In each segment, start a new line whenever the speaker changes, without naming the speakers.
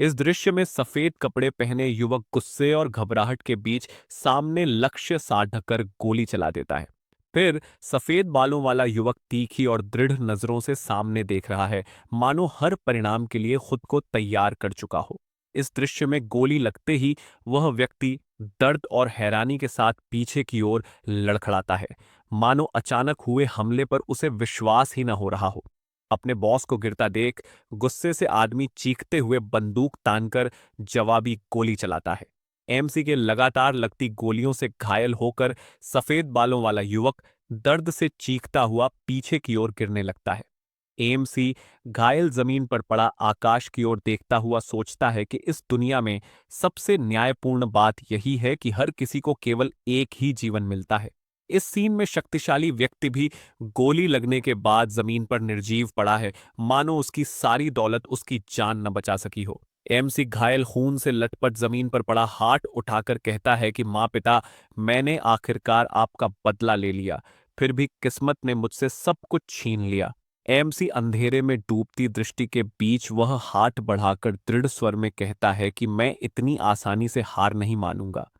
इस दृश्य में सफेद कपड़े पहने युवक गुस्से और घबराहट के बीच सामने लक्ष्य साध कर गोली चला देता है। फिर सफेद बालों वाला युवक तीखी और दृढ़ नजरों से सामने देख रहा है, मानो हर परिणाम के लिए खुद को तैयार कर चुका हो। इस दृश्य में गोली लगते ही वह व्यक्ति दर्द और हैरानी के साथ पीछे की ओर लड़खड़ाता है, मानो अचानक हुए हमले पर उसे विश्वास ही न हो रहा हो। अपने बॉस को गिरता देख गुस्से से आदमी चीखते हुए बंदूक तानकर जवाबी गोली चलाता है। एमसी के लगातार लगती गोलियों से घायल होकर सफेद बालों वाला युवक दर्द से चीखता हुआ पीछे की ओर गिरने लगता है। एमसी घायल जमीन पर पड़ा आकाश की ओर देखता हुआ सोचता है कि इस दुनिया में सबसे न्यायपूर्ण बात यही है कि हर किसी को केवल एक ही जीवन मिलता है। इस सीन में शक्तिशाली व्यक्ति भी गोली लगने के बाद जमीन पर निर्जीव पड़ा है, मानो उसकी सारी दौलत उसकी जान न बचा सकी हो। एमसी घायल खून से लटपट जमीन पर पड़ा हाथ उठाकर कहता है कि माँ पिता, मैंने आखिरकार आपका बदला ले लिया, फिर भी किस्मत ने मुझसे सब कुछ छीन लिया। एमसी अंधेरे में डूबती दृष्टि के बीच वह हाथ बढ़ाकर दृढ़ स्वर में कहता है कि मैं इतनी आसानी से हार नहीं मानूंगा।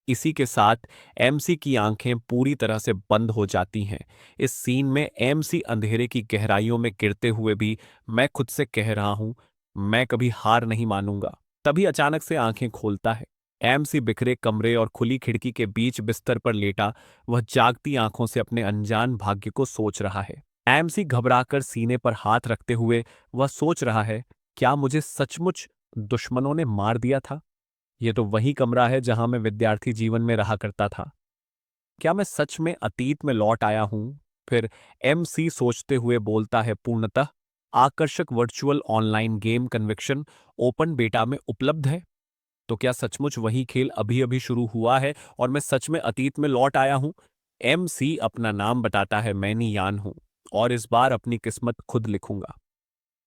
इसी के साथ एमसी की आंखें पूरी तरह से बंद हो जाती हैं। इस सीन में एमसी अंधेरे की गहराइयों में गिरते हुए भी मैं खुद से कह रहा हूं, मैं कभी हार नहीं मानूंगा। तभी अचानक से आंखें खोलता है। एमसी बिखरे कमरे और खुली खिड़की के बीच बिस्तर पर लेटा वह जागती आंखों से अपने अनजान भाग्य को सोच रहा है। एमसी घबराकर सीने पर हाथ रखते हुए वह सोच रहा है, क्या मुझे सचमुच दुश्मनों ने मार दिया था? ये तो वही कमरा है जहां मैं विद्यार्थी जीवन में रहा करता था। क्या मैं सच में अतीत में लौट आया हूं? फिर एमसी सोचते हुए बोलता है, पूर्णतः आकर्षक virtual online game conviction open बेटा में उपलब्ध है। तो क्या सचमुच वही खेल अभी अभी शुरू हुआ है और मैं सच में अतीत में लौट आया हूं? एमसी अपना नाम बताता है, मैनी यान हूं, और इस बार अपनी किस्मत खुद लिखूंगा।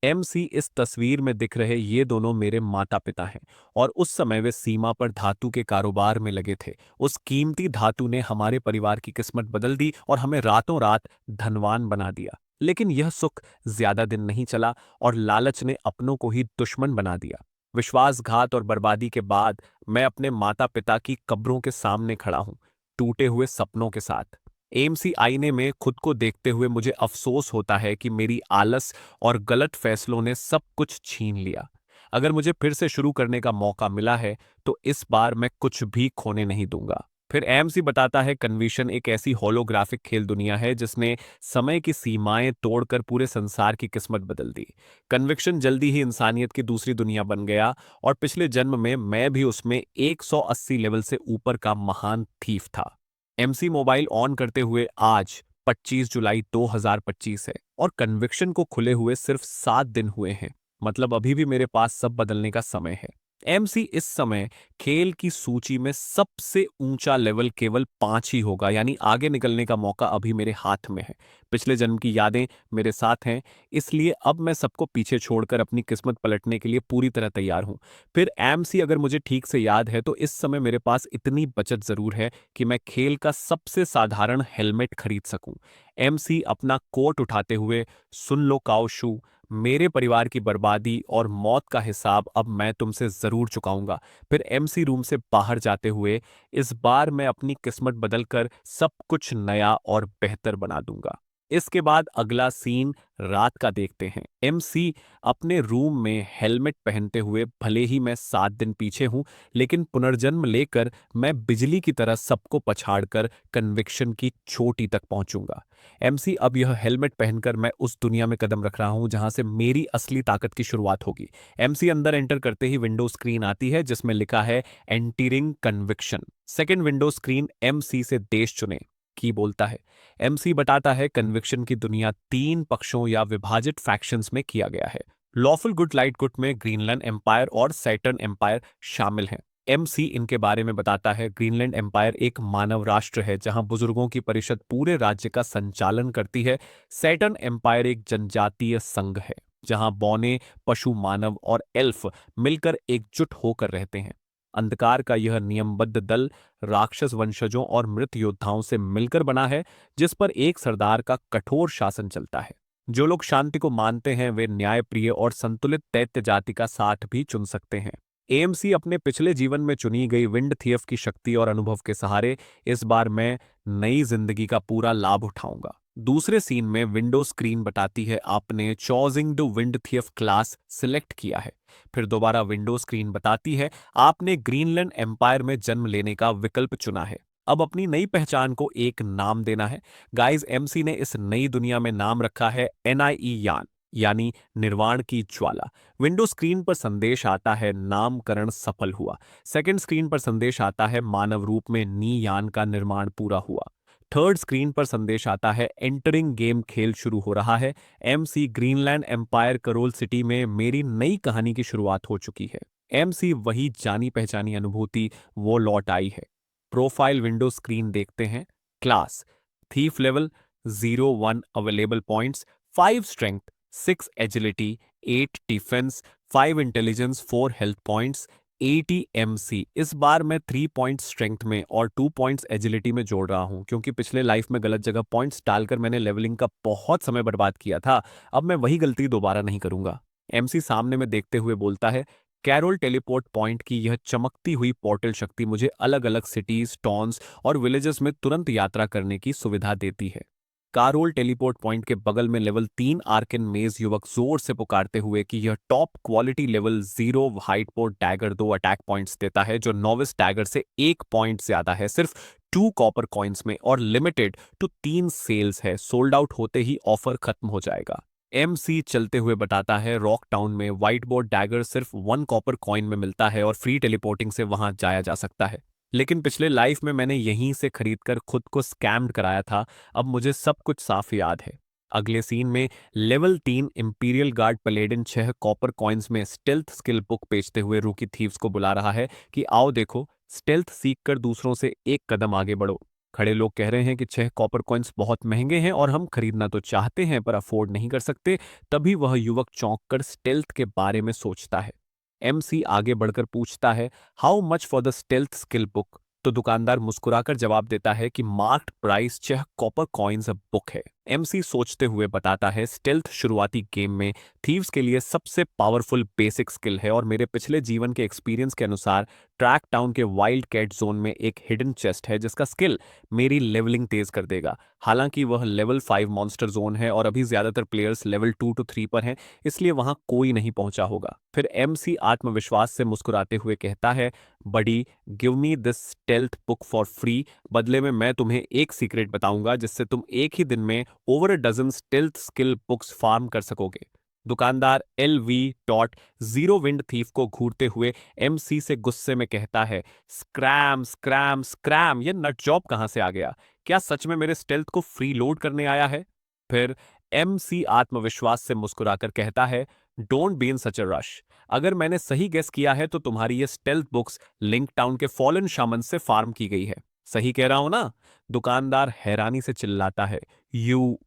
एमसी इस तस्वीर में दिख रहे ये दोनों मेरे माता पिता हैं और उस समय वे सीमा पर धातु के कारोबार में लगे थे। उस कीमती धातु ने हमारे परिवार की किस्मत बदल दी और हमें रातों रात धनवान बना दिया। लेकिन यह सुख ज्यादा दिन नहीं चला और लालच ने अपनों को ही दुश्मन बना दिया। विश्वासघात और बर्बादी के बाद मैं अपने माता पिता की कब्रों के सामने खड़ा हूं, टूटे हुए सपनों के साथ। एमसी आईने में खुद को देखते हुए मुझे अफसोस होता है कि मेरी आलस और गलत फैसलों ने सब कुछ छीन लिया। अगर मुझे फिर से शुरू करने का मौका मिला है तो इस बार मैं कुछ भी खोने नहीं दूंगा। फिर एमसी बताता है, कन्विशन एक ऐसी होलोग्राफिक खेल दुनिया है जिसने समय की सीमाएं तोड़कर पूरे संसार की किस्मत बदल दी। कन्विक्शन जल्दी ही इंसानियत की दूसरी दुनिया बन गया और पिछले जन्म में मैं भी उसमें 180 लेवल से ऊपर का महान थीफ था। एमसी मोबाइल ऑन करते हुए आज 25 जुलाई 2025 है और कन्विक्शन को खुले हुए सिर्फ 7 दिन हुए हैं। मतलब अभी भी मेरे पास सब बदलने का समय है। एमसी इस समय खेल की सूची में सबसे ऊंचा लेवल केवल 5 ही होगा, यानी आगे निकलने का मौका अभी मेरे हाथ में है। पिछले जन्म की यादें मेरे साथ हैं, इसलिए अब मैं सबको पीछे छोड़कर अपनी किस्मत पलटने के लिए पूरी तरह तैयार हूं। फिर एमसी, अगर मुझे ठीक से याद है तो इस समय मेरे पास इतनी बचत जरूर है कि मैं खेल का सबसे साधारण हेलमेट खरीद सकूं। एमसी अपना कोट उठाते हुए, सुन लो काओशू, मेरे परिवार की बर्बादी और मौत का हिसाब अब मैं तुमसे जरूर चुकाऊंगा। फिर एमसी रूम से बाहर जाते हुए, इस बार मैं अपनी किस्मत बदलकर सब कुछ नया और बेहतर बना दूंगा। इसके बाद अगला सीन रात का देखते हैं। एमसी अपने रूम में हेलमेट पहनते हुए, भले ही मैं 7 दिन पीछे हूं, लेकिन पुनर्जन्म लेकर मैं बिजली की तरह सबको पछाड़कर कन्विक्शन की चोटी तक पहुंचूंगा। एमसी, अब यह हेलमेट पहनकर मैं उस दुनिया में कदम रख रहा हूं जहां से मेरी असली ताकत की शुरुआत होगी। एमसी अंदर एंटर करते ही विंडो स्क्रीन आती है जिसमें लिखा है, entering conviction. Second window screen, MC से देश चुने की बोलता है। एमसी बताता है, कन्विक्शन की दुनिया 3 पक्षों या विभाजित फैक्शंस में किया गया है। लॉफुल गुड लाइट गुट में ग्रीनलैंड एम्पायर और सैटर्न एम्पायर शामिल हैं। एमसी इनके बारे में बताता है, ग्रीनलैंड एम्पायर एक मानव राष्ट्र है जहां बुजुर्गों की परिषद पूरे राज्य का संचालन करती है। सैटर्न एम्पायर एक जनजातीय संघ है जहां बौने, पशु, मानव और एल्फ मिलकर एकजुट होकर रहते हैं। अंधकार का यह नियमबद्ध दल राक्षस वंशजों और मृत योद्धाओं से मिलकर बना है, जिस पर एक सरदार का कठोर शासन चलता है। जो लोग शांति को मानते हैं वे न्यायप्रिय और संतुलित दैत्य जाति का साथ भी चुन सकते हैं। एएमसी अपने पिछले जीवन में चुनी गई विंड थियफ की शक्ति और अनुभव के सहारे इस बार मैं नई जिंदगी का पूरा लाभ उठाऊंगा। दूसरे सीन में विंडो स्क्रीन बताती है आपने चॉजिंग द विंड थियफ क्लास सिलेक्ट किया है। फिर दोबारा विंडो स्क्रीन बताती है आपने ग्रीनलैंड एम्पायर में जन्म लेने का विकल्प चुना है। अब अपनी नई पहचान को एक नाम देना है। गाइस, एमसी ने इस नई दुनिया में नाम रखा है एनआईई यान, यानी निर्वाण की ज्वाला। विंडो स्क्रीन पर संदेश आता है नामकरण सफल हुआ। सेकंड स्क्रीन पर संदेश आता है मानव रूप में नी यान का निर्माण पूरा हुआ। थर्ड स्क्रीन पर संदेश आता है एंटरिंग गेम, खेल शुरू हो रहा है। MC Greenland empire Carol city में मेरी नई कहानी की शुरुआत हो चुकी है। एमसी वही जानी पहचानी अनुभूति वो लौट आई है। प्रोफाइल विंडो स्क्रीन देखते हैं। Class thief level 01 available points, 5 strength, 6 agility, 8 defence, 5 intelligence, 4 health points, 80 MC. इस बार मैं 3 पॉइंट्स स्ट्रेंथ में और 2 पॉइंट्स एजिलिटी में जोड़ रहा हूं, क्योंकि पिछले लाइफ में गलत जगह पॉइंट्स डालकर मैंने लेवलिंग का बहुत समय बर्बाद किया था। अब मैं वही गलती दोबारा नहीं करूंगा। एमसी सामने में देखते हुए बोलता है कैरोल टेलीपोर्ट पॉइंट की यह चमकती हुई पोर्टल शक्ति मुझे अलग अलग सिटीज, टाउन्स और विलेजेस में तुरंत यात्रा करने की सुविधा देती है। कारोल टेलीपोर्ट पॉइंट के बगल में लेवल 3 आर्कन मेज युवक जोर से पुकारते हुए कि यह top quality level 0 height port dagger 2 attack points देता है, जो नोविस डैगर से 1 पॉइंट ज्यादा है, सिर्फ 2 कॉपर कॉइन्स में, और लिमिटेड टू 3 सेल्स है। सोल्ड आउट होते ही ऑफर खत्म हो जाएगा। एमसी चलते हुए बताता है रॉक टाउन में व्हाइट बोर्ड डैगर सिर्फ 1 कॉपर कॉइन में मिलता है और फ्री टेलीपोर्टिंग से वहां जाया जा सकता है। लेकिन पिछले लाइफ में मैंने यहीं से खरीदकर खुद को स्कैम्ड कराया था। अब मुझे सब कुछ साफ याद है। अगले सीन में level 3 imperial guard paladin 6 copper coins में स्टेल्थ स्किल बुक बेचते हुए रूकी थीव्स को बुला रहा है कि आओ देखो, स्टेल्थ सीख कर दूसरों से एक कदम आगे बढ़ो। खड़े लोग कह रहे हैं कि 6 कॉपर कॉइन्स बहुत महंगे हैं और हम खरीदना तो चाहते हैं पर अफोर्ड नहीं कर सकते। तभी वह युवक चौंक कर स्टेल्थ के बारे में सोचता है। एमसी आगे बढ़कर पूछता है how much for the stealth skill book. तो दुकानदार मुस्कुराकर जवाब देता है कि marked price 6 copper coins book है। एमसी सोचते हुए बताता है स्टेल्थ शुरुआती गेम में थीव्स के लिए सबसे पावरफुल बेसिक स्किल है और मेरे पिछले जीवन के एक्सपीरियंस के अनुसार ट्रैक टाउन के वाइल्ड कैट जोन में एक हिडन चेस्ट है जिसका स्किल मेरी लेवलिंग तेज कर देगा। हालांकि वह लेवल 5 मॉन्स्टर जोन है और अभी ज्यादातर प्लेयर्स लेवल 2 to 3 पर हैं, इसलिए वहां कोई नहीं पहुंचा होगा। फिर एमसी आत्मविश्वास से मुस्कुराते हुए कहता है buddy, give me this stealth book for free. बदले में मैं तुम्हें एक सीक्रेट बताऊंगा जिससे तुम एक ही दिन में over a dozen stealth skill books farm कर सकोगे। दुकानदार LV.0 विंड थीफ को घूरते हुए एमसी से गुस्से में कहता है स्क्रैम स्क्रैम स्क्रैम, ये नट जॉब कहां से आ गया? क्या सच में मेरे स्टेल्थ को फ्री लोड करने आया है? फिर एमसी आत्मविश्वास से मुस्कुराकर कहता है don't be in such a rush. अगर मैंने सही गेस किया है तो तुम्हारी ये स्टेल्थ बुक्स लिंक टाउन के फॉलन शामन से फार्म की गई है। सही कह रहा हूं ना? दुकानदार हैरानी से चिल्लाता है you,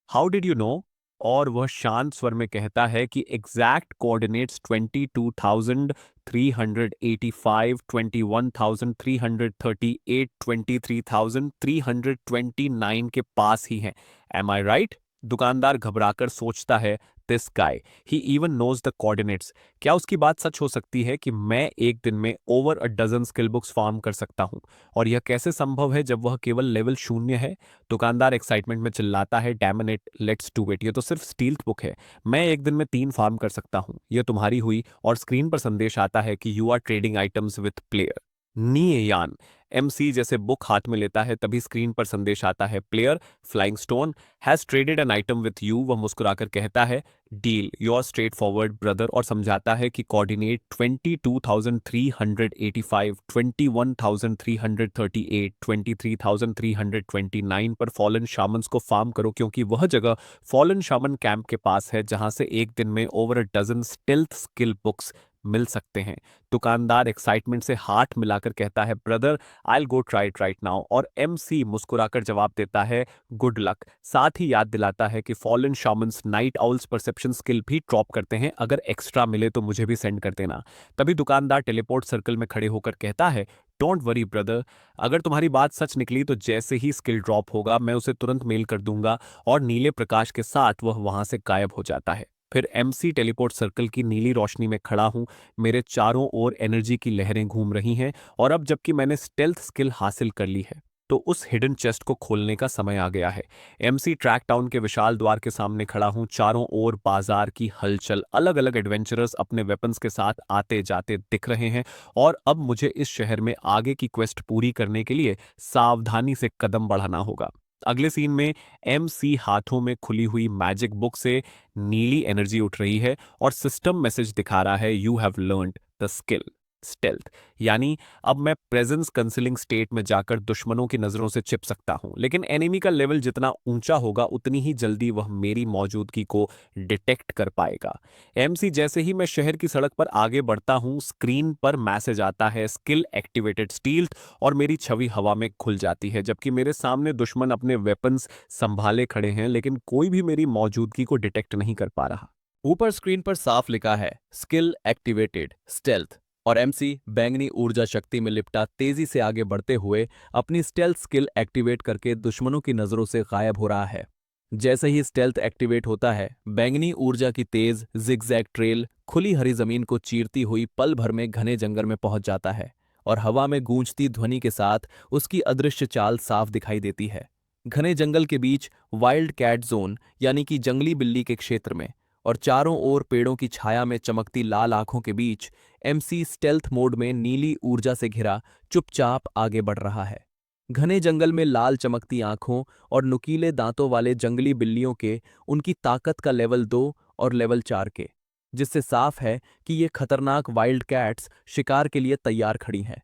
how did you know? और वह शांत स्वर में कहता है कि एग्जैक्ट कोऑर्डिनेट्स 22,385, 21,338, 23,329 के पास ही हैं। Am I right? दुकानदार घबराकर सोचता है this guy, he even knows the coordinates. क्या उसकी बात सच हो सकती है कि मैं एक दिन में over a dozen skill books farm कर सकता हूं? और यह कैसे संभव है जब वह केवल लेवल 0 है? दुकानदार एक्साइटमेंट में चिल्लाता है damn it, let's do it. ये तो सिर्फ स्टील्थ बुक है, मैं एक दिन में 3 फार्म कर सकता हूँ। यह तुम्हारी हुई। और स्क्रीन पर संदेश आता है कि you are trading items with player नीयान। एमसी जैसे बुक हाथ में लेता है तभी स्क्रीन पर संदेश आता है player flying stone has traded an item with you. वह मुस्कुराकर कहता है deal, your straight forward brother, और समझाता है कि कोऑर्डिनेट 22,385, 21,338, 23,329 पर फॉलन शामन्स को फार्म करो, क्योंकि वह जगह फॉलन शामन कैंप के पास है जहां से एक दिन में over a dozen stealth skill books मिल सकते हैं। दुकानदार एक्साइटमेंट से हाथ मिलाकर कहता है brother, I will go try it right now. और एमसी मुस्कुराकर जवाब देता है गुड लक। साथ ही याद दिलाता है कि fallen shamans night owls perception skill भी ड्रॉप करते हैं, अगर एक्स्ट्रा मिले तो मुझे भी सेंड कर देना। तभी दुकानदार टेलीपोर्ट सर्कल में खड़े होकर कहता है डोंट वरी ब्रदर, अगर तुम्हारी बात सच निकली तो जैसे ही स्किल ड्रॉप होगा मैं उसे तुरंत मेल कर दूंगा और नीले प्रकाश के साथ वह वहां से गायब हो जाता है। फिर एमसी टेलीपोर्ट सर्कल की नीली रोशनी में खड़ा हूं, मेरे चारों ओर एनर्जी की लहरें घूम रही हैं और अब जबकि मैंने स्टेल्थ स्किल हासिल कर ली है तो उस हिडन चेस्ट को खोलने का समय आ गया है। एमसी ट्रैक टाउन के विशाल द्वार के सामने खड़ा हूं, चारों ओर बाजार की हलचल, अलग अलग एडवेंचरर्स अपने वेपन्स के साथ आते जाते दिख रहे हैं और अब मुझे इस शहर में आगे की क्वेस्ट पूरी करने के लिए सावधानी से कदम बढ़ाना होगा। अगले सीन में एमसी हाथों में खुली हुई मैजिक बुक से नीली एनर्जी उठ रही है और सिस्टम मैसेज दिखा रहा है, you have learned the skill stealth. यानी अब मैं प्रेजेंस कंसीलिंग स्टेट में जाकर दुश्मनों की नजरों से छिप सकता हूं, लेकिन एनिमी का लेवल जितना ऊंचा होगा उतनी ही जल्दी वह मेरी मौजूदगी को डिटेक्ट कर पाएगा। एमसी जैसे ही मैं शहर की सड़क पर आगे बढ़ता हूं, स्क्रीन पर मैसेज आता है, स्किल एक्टिवेटेड स्टील्थ, और मेरी छवि हवा में खुल जाती है जबकि मेरे सामने दुश्मन अपने वेपन्स संभाले खड़े हैं लेकिन कोई भी मेरी मौजूदगी को डिटेक्ट नहीं कर पा रहा।
ऊपर स्क्रीन पर साफ लिखा है स्किल एक्टिवेटेड स्टेल्थ, और एमसी बैंगनी ऊर्जा शक्ति में लिपटा तेजी से आगे बढ़ते हुए अपनी स्टेल्थ स्किल एक्टिवेट करके दुश्मनों की नजरों से गायब हो रहा है। जैसे ही स्टेल्थ एक्टिवेट होता है, बैंगनी ऊर्जा की तेज जिगजैग ट्रेल खुली हरी जमीन को चीरती हुई पल भर में घने जंगल में पहुंच जाता है और हवा में गूंजती ध्वनि के साथ उसकी अदृश्य चाल साफ दिखाई देती है। घने जंगल के बीच वाइल्ड कैट जोन यानी कि जंगली बिल्ली के क्षेत्र में और चारों ओर पेड़ों की छाया में चमकती लाल आंखों के बीच एमसी स्टेल्थ मोड में नीली ऊर्जा से घिरा चुपचाप आगे बढ़ रहा है। घने जंगल में लाल चमकती आंखों और नुकीले दांतों वाले जंगली बिल्लियों के उनकी ताकत का लेवल 2 और लेवल 4 के, जिससे साफ है कि ये खतरनाक वाइल्ड कैट्स शिकार के लिए तैयार खड़ी हैं।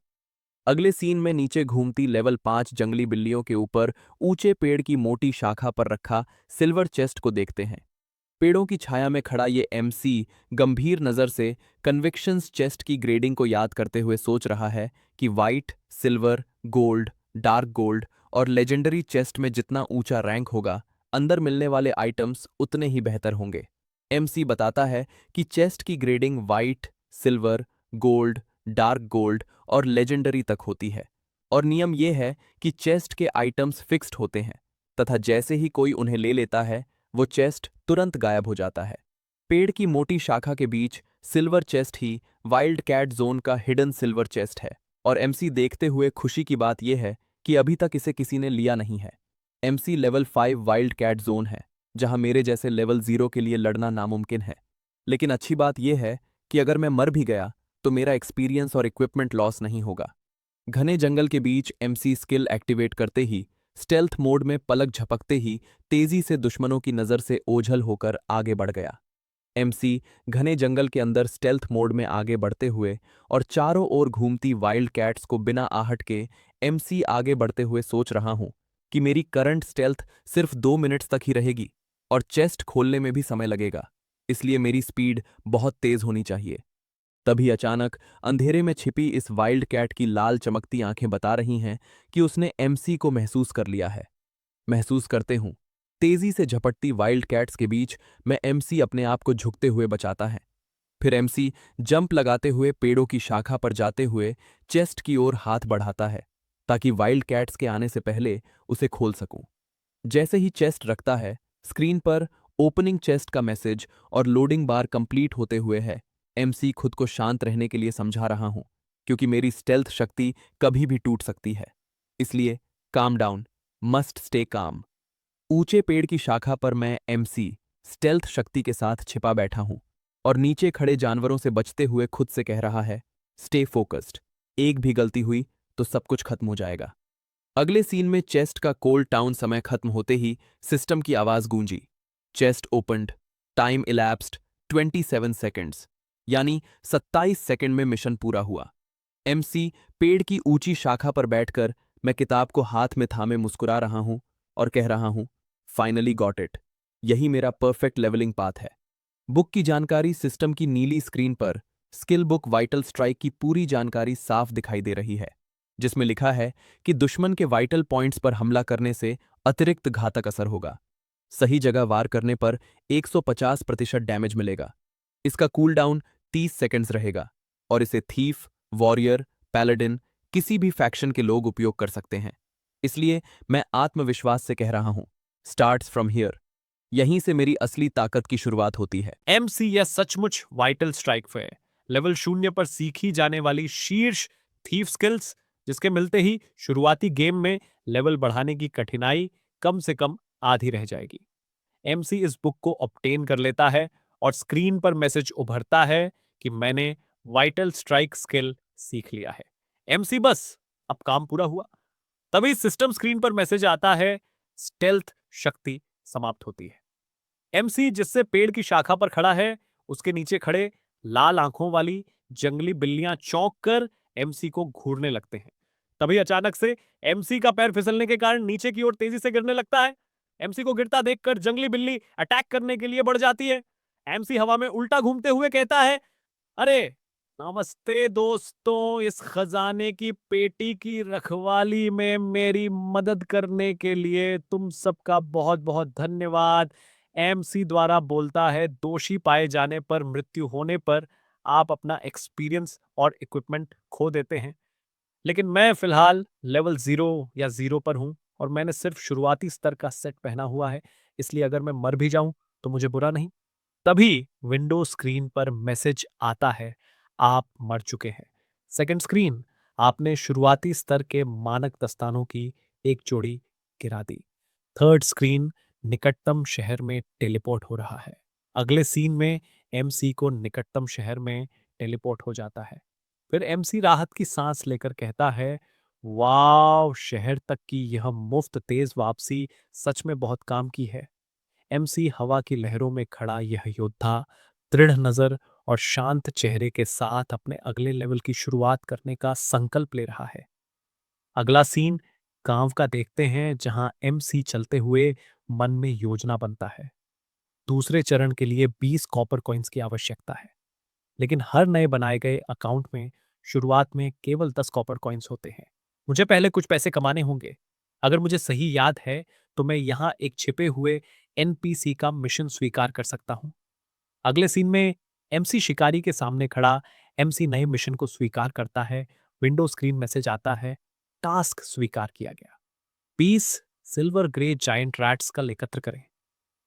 अगले सीन में नीचे घूमती लेवल 5 जंगली बिल्लियों के ऊपर ऊंचे पेड़ की मोटी शाखा पर रखा सिल्वर चेस्ट को देखते हैं। पेड़ों की छाया में खड़ा ये एमसी गंभीर नजर से कन्विक्शंस चेस्ट की ग्रेडिंग को याद करते हुए सोच रहा है कि white, silver, gold, dark gold और लेजेंडरी चेस्ट में जितना ऊंचा रैंक होगा, अंदर मिलने वाले आइटम्स उतने ही बेहतर होंगे। एमसी बताता है कि चेस्ट की grading white, silver, gold, dark gold और लेजेंडरी तक होती है और नियम यह है कि चेस्ट के आइटम्स फिक्स्ड होते हैं तथा जैसे ही कोई उन्हें ले लेता है वो चेस्ट तुरंत गायब हो जाता है। पेड़ की मोटी शाखा के बीच सिल्वर चेस्ट ही वाइल्ड कैट जोन का हिडन सिल्वर चेस्ट है और एमसी देखते हुए खुशी की बात यह है कि अभी तक इसे किसी ने लिया नहीं है। MC level 5 wild cat zone है जहां मेरे जैसे लेवल 0 के लिए लड़ना नामुमकिन है, लेकिन अच्छी बात यह है कि अगर मैं मर भी गया तो मेरा एक्सपीरियंस और इक्विपमेंट लॉस नहीं होगा। घने जंगल के बीच एमसी स्किल एक्टिवेट करते ही स्टेल्थ मोड में पलक झपकते ही तेजी से दुश्मनों की नजर से ओझल होकर आगे बढ़ गया। एमसी घने जंगल के अंदर स्टेल्थ मोड में आगे बढ़ते हुए और चारों ओर घूमती वाइल्ड कैट्स को बिना आहट के एमसी आगे बढ़ते हुए सोच रहा हूं कि मेरी करंट स्टेल्थ सिर्फ 2 मिनट्स तक ही रहेगी और चेस्ट खोलने में भी समय लगेगा, इसलिए मेरी स्पीड बहुत तेज होनी चाहिए। तभी अचानक अंधेरे में छिपी इस वाइल्ड कैट की लाल चमकती आंखें बता रही हैं कि उसने एमसी को महसूस कर लिया है। महसूस करते हूं तेजी से झपटती वाइल्ड कैट्स के बीच मैं एमसी अपने आप को झुकते हुए बचाता है। फिर एमसी जंप लगाते हुए पेड़ों की शाखा पर जाते हुए चेस्ट की ओर हाथ बढ़ाता है ताकि वाइल्ड कैट्स के आने से पहले उसे खोल सकूं। जैसे ही चेस्ट रखता है, स्क्रीन पर ओपनिंग चेस्ट का मैसेज और लोडिंग बार कंप्लीट होते हुए है। एमसी खुद को शांत रहने के लिए समझा रहा हूं क्योंकि मेरी स्टेल्थ शक्ति कभी भी टूट सकती है, इसलिए calm down, must stay calm. ऊंचे पेड़ की शाखा पर मैं एमसी स्टेल्थ शक्ति के साथ छिपा बैठा हूं और नीचे खड़े जानवरों से बचते हुए खुद से कह रहा है, स्टे फोकस्ड, एक भी गलती हुई तो सब कुछ खत्म हो जाएगा। अगले सीन में चेस्ट का कोल्ड टाउन समय खत्म होते ही सिस्टम की आवाज गूंजी, chest opened, time elapsed 27 seconds, यानी 27 सेकंड में मिशन पूरा हुआ। एमसी पेड़ की ऊंची शाखा पर बैठकर मैं किताब को हाथ में थामे मुस्कुरा रहा हूं और कह रहा हूं, फाइनली गॉट इट, यही मेरा परफेक्ट लेवलिंग पाथ है। बुक की जानकारी सिस्टम की नीली स्क्रीन पर स्किल बुक वाइटल स्ट्राइक की पूरी जानकारी साफ दिखाई दे रही है, जिसमें लिखा है कि दुश्मन के वाइटल पॉइंट्स पर हमला करने से अतिरिक्त घातक असर होगा। सही जगह वार करने पर 150% डैमेज मिलेगा। इसका कूल डाउन 30 सेकंड्स रहेगा और इसे थीफ, वॉरियर, पैलेडिन, किसी भी फैक्शन के लोग उपयोग कर सकते हैं। इसलिए मैं आत्मविश्वास से कह रहा हूं, स्टार्ट्स फ्रॉम हियर। यहीं से मेरी असली ताकत की शुरुआत होती है।
एमसी यह सचमुच वाइटल स्ट्राइक है। लेवल 0 पर सीखी जाने वाली शीर्ष थीफ स्किल्स, जिसके मिलते ही शुरुआती गेम में लेवल बढ़ाने की कठिनाई कम से कम आधी रह जाएगी। एमसी इस बुक को ऑब्टेन कर लेता है और स्क्रीन पर मैसेज उभरता है कि मैंने वाइटल स्ट्राइक स्किल सीख लिया है। एमसी बस, अब काम पूरा हुआ। तभी सिस्टम स्क्रीन पर मैसेज आता है, स्टेल्थ शक्ति समाप्त होती है। एमसी जिससे पेड़ की शाखा पर खड़ा है, उसके नीचे खड़े लाल आंखों वाली जंगली बिल्लियां चौंक कर एमसी को घूरने लगते हैं। तभी अचानक से एमसी का पैर फिसलने के कारण नीचे की ओर तेजी से गिरने लगता है। एमसी को गिरता देखकर जंगली बिल्ली अटैक करने के लिए बढ़ जाती है। एमसी हवा में उल्टा घूमते हुए कहता है, अरे नमस्ते दोस्तों, इस खजाने की पेटी की रखवाली में मेरी मदद करने के लिए तुम सबका बहुत बहुत धन्यवाद। एमसी द्वारा बोलता है, दोषी पाए जाने पर, मृत्यु होने पर आप अपना एक्सपीरियंस और इक्विपमेंट खो देते हैं, लेकिन मैं फिलहाल लेवल 0 पर हूं और मैंने सिर्फ शुरुआती स्तर का सेट पहना हुआ है, इसलिए अगर मैं मर भी जाऊं तो मुझे बुरा नहीं। तभी विंडो स्क्रीन पर मैसेज आता है, आप मर चुके हैं। सेकंड स्क्रीन, आपने शुरुआती स्तर के मानक दस्तानों की एक जोड़ी गिरा दी। थर्ड स्क्रीन, निकटतम शहर में टेलीपोर्ट हो रहा है। अगले सीन में एमसी को निकटतम शहर में टेलीपोर्ट हो जाता है। फिर एमसी राहत की सांस लेकर कहता है, वाह, शहर तक की यह मुफ्त तेज वापसी सच में बहुत काम की है। एमसी हवा की लहरों में खड़ा यह योद्धा दृढ़ नजर और शांत चेहरे के साथ अपने अगले लेवल की शुरुआत करने का संकल्प ले रहा है। अगला सीन गांव का देखते हैं, जहां एमसी चलते हुए मन में योजना बनता है। दूसरे चरण के लिए 20 कॉपर कॉइन्स की आवश्यकता है, लेकिन हर नए बनाए गए अकाउंट में शुरुआत में केवल 10 कॉपर कॉइन्स होते हैं। मुझे पहले कुछ पैसे कमाने होंगे। अगर मुझे सही याद है तो मैं यहाँ एक छिपे हुए एनपीसी का मिशन स्वीकार कर सकता हूँ। अगले सीन में एमसी शिकारी के सामने खड़ा एमसी नए मिशन को स्वीकार करता है। विंडो स्क्रीन मैसेज आता है, टास्क स्वीकार किया गया। 20 सिल्वर ग्रे जायंट रैट्स कल एकत्र करें।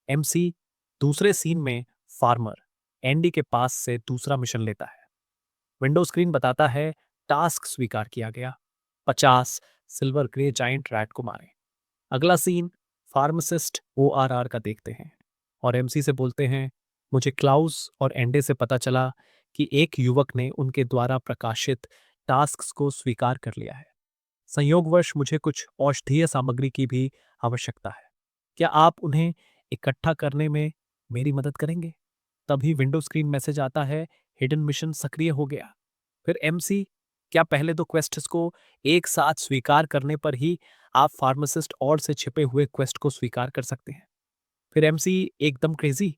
एमसी दूसरे सीन में फार्मर एंडी के पास से दूसरा मिशन लेता है। विंडो स्क्रीन बताता है, टास्क स्वीकार किया गया, 50 सिल्वर ग्रे जायंट रैट को मारें। अगला सीन फार्मासिस्ट ओआरआर का देखते हैं और एमसी से बोलते हैं, मुझे क्लाउस और एंडे से पता चला कि एक युवक ने उनके द्वारा प्रकाशित टास्क्स को स्वीकार कर लिया है। संयोगवश मुझे कुछ औषधीय सामग्री की भी आवश्यकता है। क्या आप उन्हें इकट्ठा करने में मेरी मदद करेंगे? तभी विंडो स्क्रीन मैसेज आता है, हिडन मिशन सक्रिय हो गया। फिर एमसी, क्या पहले दो क्वेस्ट्स को एक साथ स्वीकार करने पर ही आप फार्मासिस्ट और से छिपे हुए क्वेस्ट को स्वीकार कर सकते हैं? फिर एमसी एकदम क्रेजी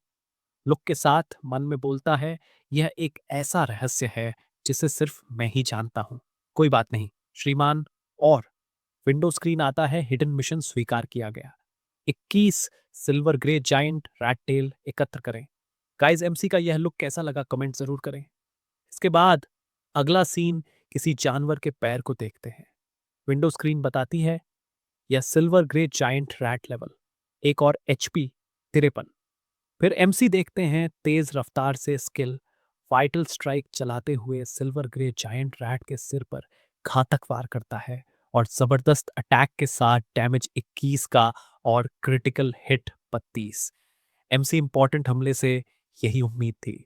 लुक के साथ मन में बोलता है, यह एक ऐसा रहस्य है जिसे सिर्फ मैं ही जानता हूं। कोई बात नहीं श्रीमान। और विंडो स्क्रीन आता है, हिडन मिशन स्वीकार किया गया, 21 silver grey giant rat tail एकत्र करें। गाइस, एमसी का यह लुक कैसा लगा कमेंट जरूर करें। इसके बाद अगला सीन किसी जानवर के पैर को देखते हैं। विंडो स्क्रीन बताती है, यह silver grey giant rat level, एक और एचपी 53। फिर एमसी देखते हैं, तेज रफ्तार से स्किल वाइटल स्ट्राइक चलाते हुए सिल्वर ग्रे जायंट रैट के सिर पर घातक वार करता है और जबरदस्त अटैक के साथ डैमेज 21 का और क्रिटिकल हिट 32। एमसी इंपॉर्टेंट हमले से यही उम्मीद थी।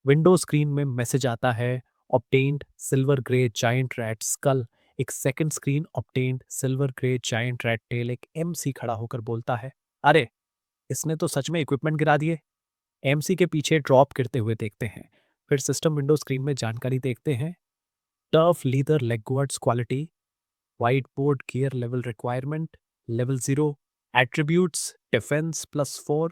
विंडो स्क्रीन में मैसेज आता है, obtained silver grey giant rat skull. एक second screen, obtained silver grey giant rat tail. एक एमसी खड़ा होकर बोलता है, अरे इसने तो सच में इक्विपमेंट गिरा दिए। एमसी के पीछे ड्रॉप गिरते हुए देखते हैं। फिर सिस्टम विंडो स्क्रीन में जानकारी देखते हैं, turf leather leg guards quality, white board gear level requirement level 0, attributes defence +4,